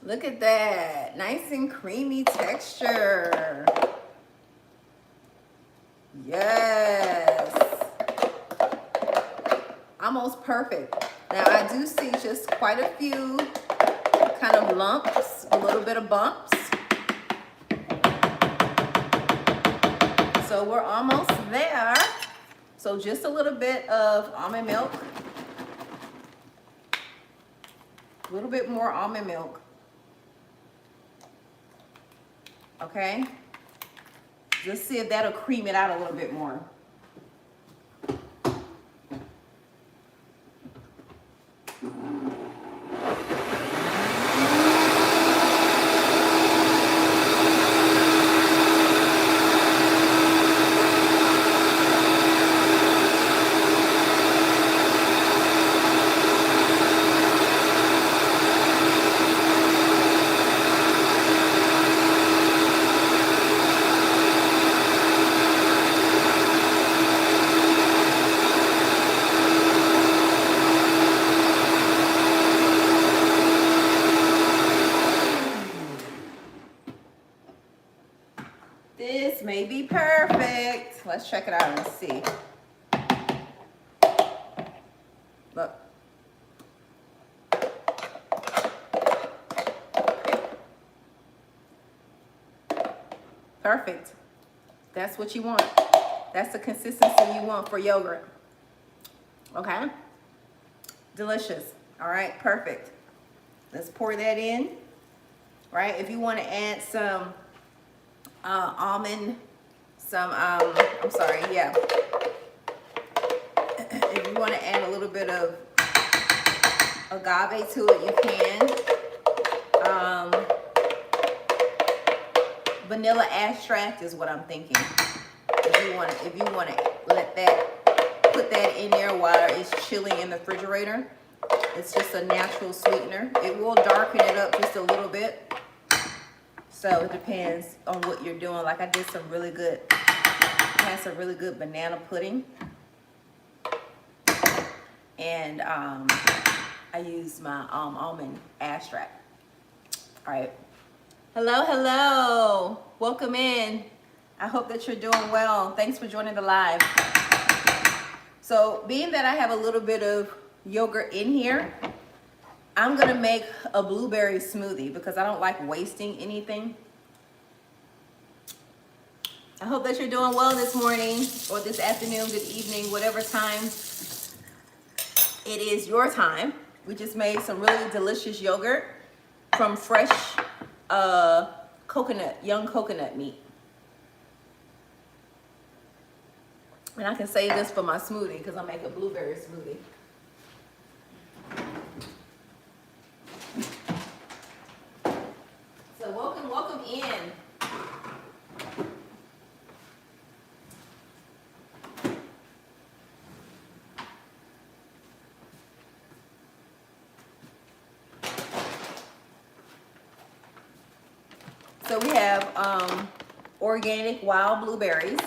Look at that, nice and creamy texture. Yes, almost perfect. Now I do see just quite a few kind of lumps, a little bit of bumps. So we're almost there. So just a little bit of almond milk, a little bit more almond milk. Okay, just see if that'll cream it out a little bit more. This may be perfect. Let's check it out and see. Look. Perfect. That's what you want. That's the consistency you want for yogurt. Okay? Delicious. All right, perfect. Let's pour that in. Right? If you want to add some almond, I'm sorry, yeah. If you want to add a little bit of agave to it, you can. Vanilla extract is what I'm thinking. If you want to let that, put that in there while it's chilling in the refrigerator. It's just a natural sweetener. It will darken it up just a little bit. So it depends on what you're doing. Like I did some really good, I had some really good banana pudding. And I used my almond extract. All right. Hello, hello. Welcome in. I hope that you're doing well. Thanks for joining the live. So being that I have a little bit of yogurt in here, I'm gonna make a blueberry smoothie because I don't like wasting anything. I hope that you're doing well this morning or this afternoon, good evening, whatever time it is your time. We just made some really delicious yogurt from fresh young coconut meat. And I can save this for my smoothie because I make a blueberry smoothie. So welcome in. So we have organic wild blueberries.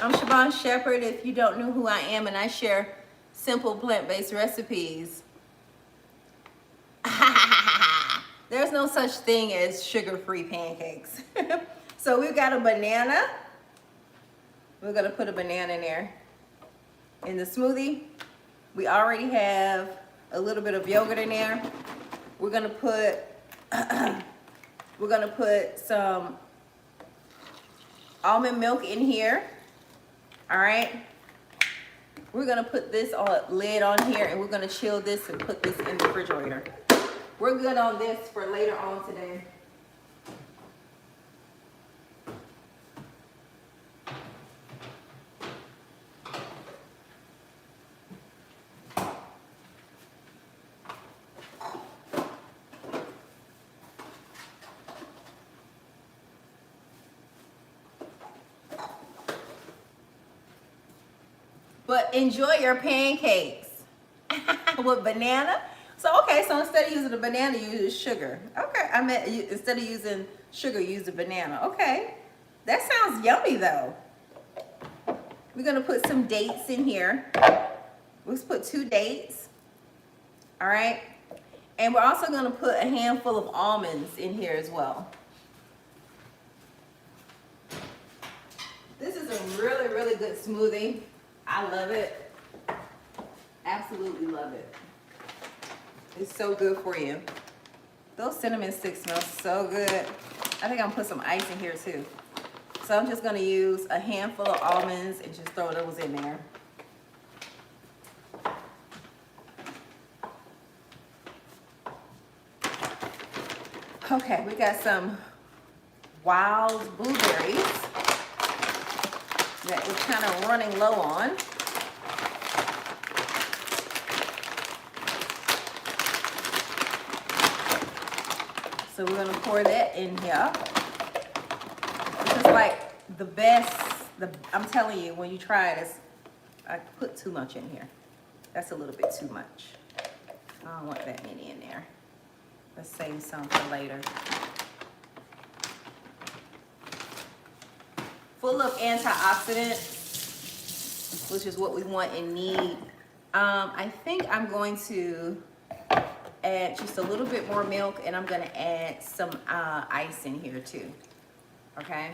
I'm Schvonne Sheppard. If you don't know who I am, and I share simple plant-based recipes. There's no such thing as sugar-free pancakes. So we've got a banana. We're gonna put a banana in there. In the smoothie, we already have a little bit of yogurt in there. We're gonna put some almond milk in here. All right. We're gonna put this lid on here and we're gonna chill this and put this in the refrigerator. We're good on this for later on today. But enjoy your pancakes with banana. So, okay, so instead of using the banana, you use sugar. Okay, I meant instead of using sugar, use the banana. Okay, that sounds yummy though. We're gonna put some dates in here. Let's put 2 dates. All right, and we're also gonna put a handful of almonds in here as well. This is a really, really good smoothie. I love it. Absolutely love it. It's so good for you. Those cinnamon sticks smell so good. I think I'm gonna put some ice in here too. So I'm just gonna use a handful of almonds and just throw those in there. Okay, we got some wild blueberries that we're kind of running low on. So we're gonna pour that in here. This is like the best, I'm telling you, when you try it, I put too much in here. That's a little bit too much. I don't want that many in there. Let's save some for later. Full of antioxidants, which is what we want and need. I think I'm going to add just a little bit more milk and I'm gonna add some ice in here too, okay?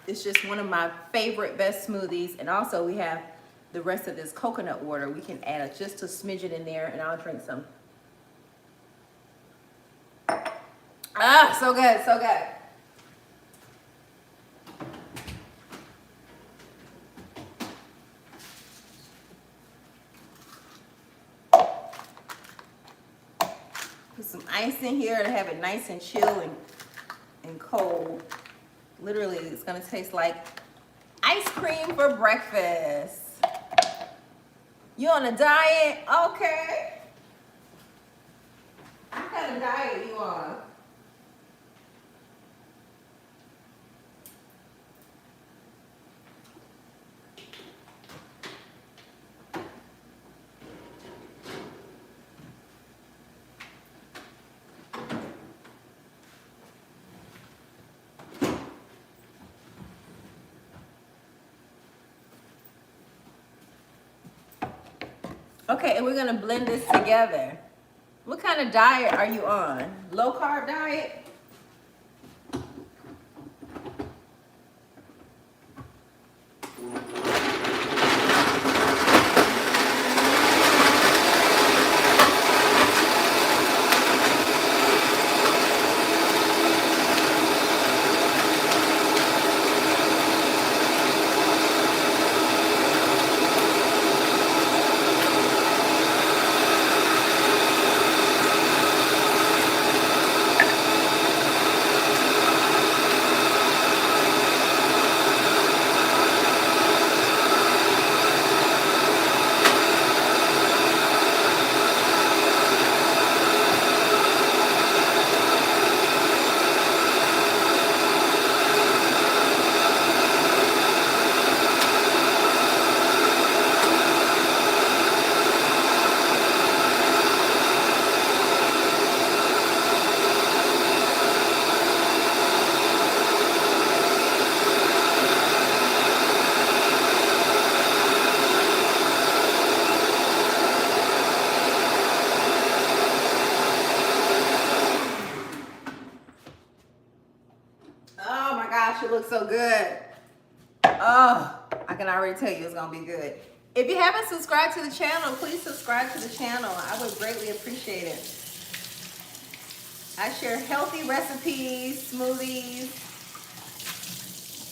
It's just one of my favorite, best smoothies. And also we have the rest of this coconut water. We can add just a smidgen in there, and I'll drink some. Ah, so good, so good. Put some ice in here to have it nice and chill and cold. Literally, it's gonna taste like ice cream for breakfast. You on a diet? Okay. What kind of diet you on? Okay, and we're gonna blend this together. What kind of diet are you on? Low carb diet? Oh my gosh, it looks so good. Oh, I can already tell you it's gonna be good. If you haven't subscribed to the channel, please subscribe to the channel. I would greatly appreciate it. I share healthy recipes, smoothies,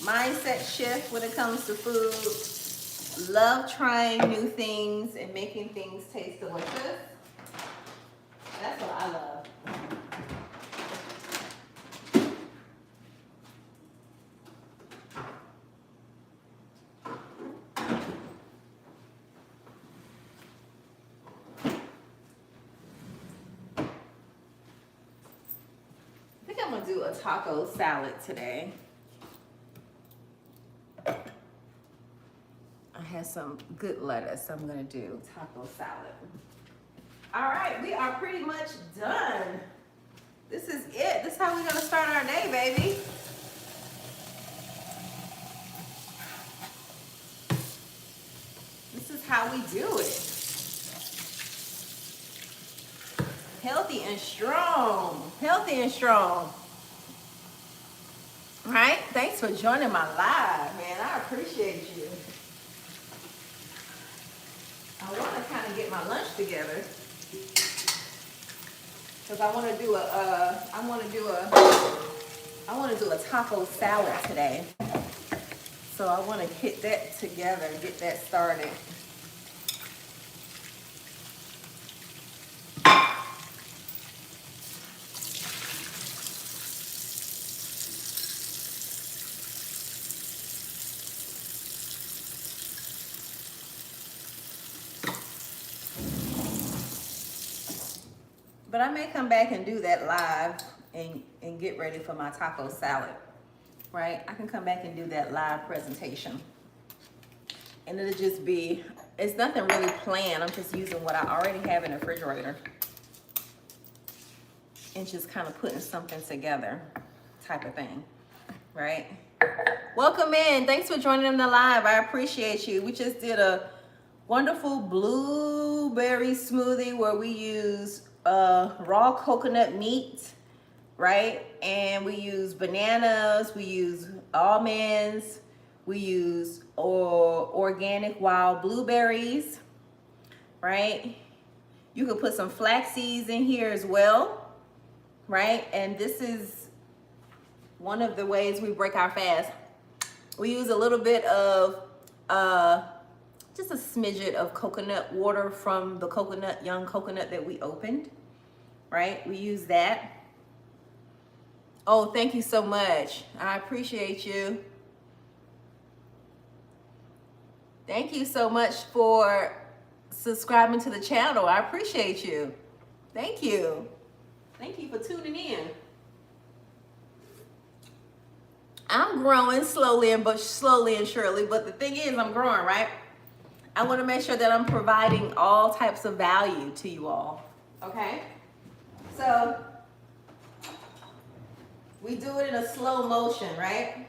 mindset shift when it comes to food. Love trying new things and making things taste delicious. That's what I love. I'm gonna do a taco salad today. I had some good lettuce. I'm gonna do taco salad. All right, we are pretty much done. This is it. This is how we're gonna start our day, baby. This is how we do it. Healthy and strong. Healthy and strong. All right? Thanks for joining my live, man. I appreciate you. I want to kind of get my lunch together because I want to do a taco salad today. So I want to get that together, get that started. But I may come back and do that live and get ready for my taco salad, right? I can come back and do that live presentation. And it'll just be, it's nothing really planned. I'm just using what I already have in the refrigerator and just kind of putting something together type of thing, right? Welcome in. Thanks for joining the live. I appreciate you. We just did a wonderful blueberry smoothie where we use raw coconut meat right? And we use bananas, we use almonds, we use organic wild blueberries, right? You could put some flax seeds in here as well, right? And this is one of the ways we break our fast. We use a little bit of just a smidget of coconut water from the young coconut that we opened, right? We use that. Oh, thank you so much. I appreciate you. Thank you so much for subscribing to the channel. I appreciate you. Thank you. Thank you for tuning in. I'm growing slowly and surely, but the thing is I'm growing, right? I want to make sure that I'm providing all types of value to you all. Okay? So we do it in a slow motion, right?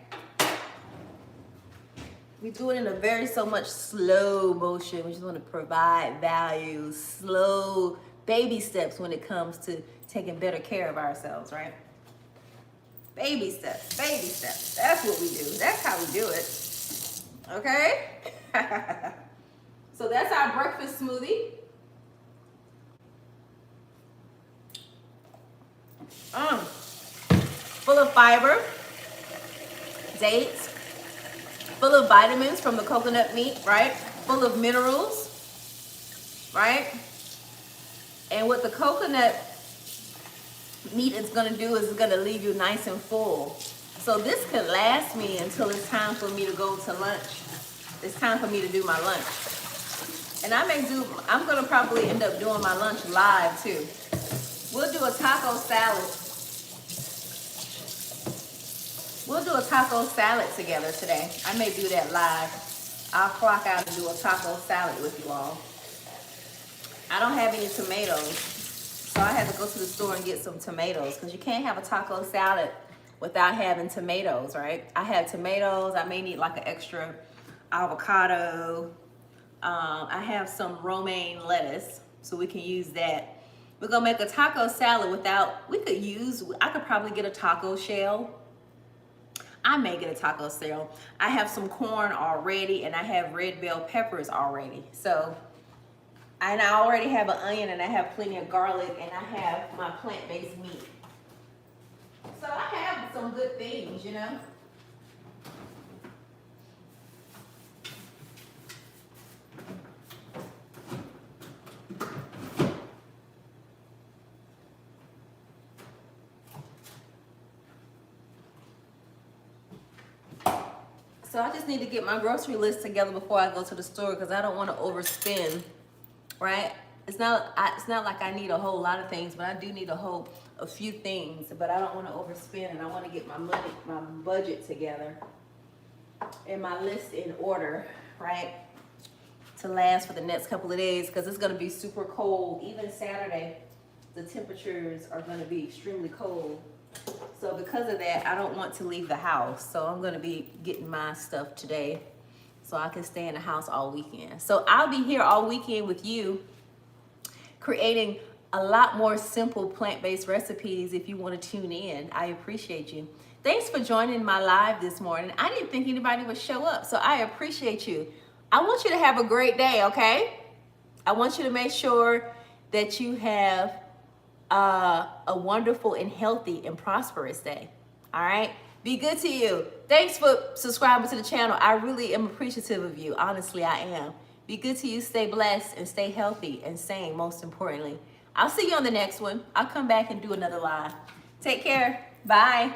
We do it in a very much slow motion. We just want to provide value, slow baby steps when it comes to taking better care of ourselves, right? Baby steps, baby steps. That's what we do. That's how we do it. Okay? So that's our breakfast smoothie. Full of fiber, dates, full of vitamins from the coconut meat, right? Full of minerals, right? And what the coconut meat is gonna do is it's gonna leave you nice and full. So this could last me until it's time for me to go to lunch. It's time for me to do my lunch. And I'm gonna probably end up doing my lunch live too. We'll do a taco salad. We'll do a taco salad together today. I may do that live. I'll clock out and do a taco salad with you all. I don't have any tomatoes, so I had to go to the store and get some tomatoes because you can't have a taco salad without having tomatoes, right? I have tomatoes. I may need like an extra avocado. I have some romaine lettuce, so we can use that. We're gonna make a taco salad I could probably get a taco shell. I may get a taco shell. I have some corn already, and I have red bell peppers already. So, and I already have an onion, and I have plenty of garlic, and I have my plant-based meat. So I have some good things, you know. So I just need to get my grocery list together before I go to the store because I don't want to overspend, right? It's not like I need a whole lot of things, but I do need a few things, but I don't want to overspend, and I want to get my budget together and my list in order, right? To last for the next couple of days because it's going to be super cold. Even Saturday, the temperatures are going to be extremely cold. So because of that, I don't want to leave the house. So I'm going to be getting my stuff today so I can stay in the house all weekend. So I'll be here all weekend with you creating a lot more simple plant-based recipes if you want to tune in. I appreciate you. Thanks for joining my live this morning. I didn't think anybody would show up, so I appreciate you. I want you to have a great day, okay? I want you to make sure that you have a wonderful and healthy and prosperous day. All right? Be good to you. Thanks for subscribing to the channel. I really am appreciative of you. Honestly, I am. Be good to you. Stay blessed and stay healthy and sane, most importantly. I'll see you on the next one. I'll come back and do another live. Take care. Bye.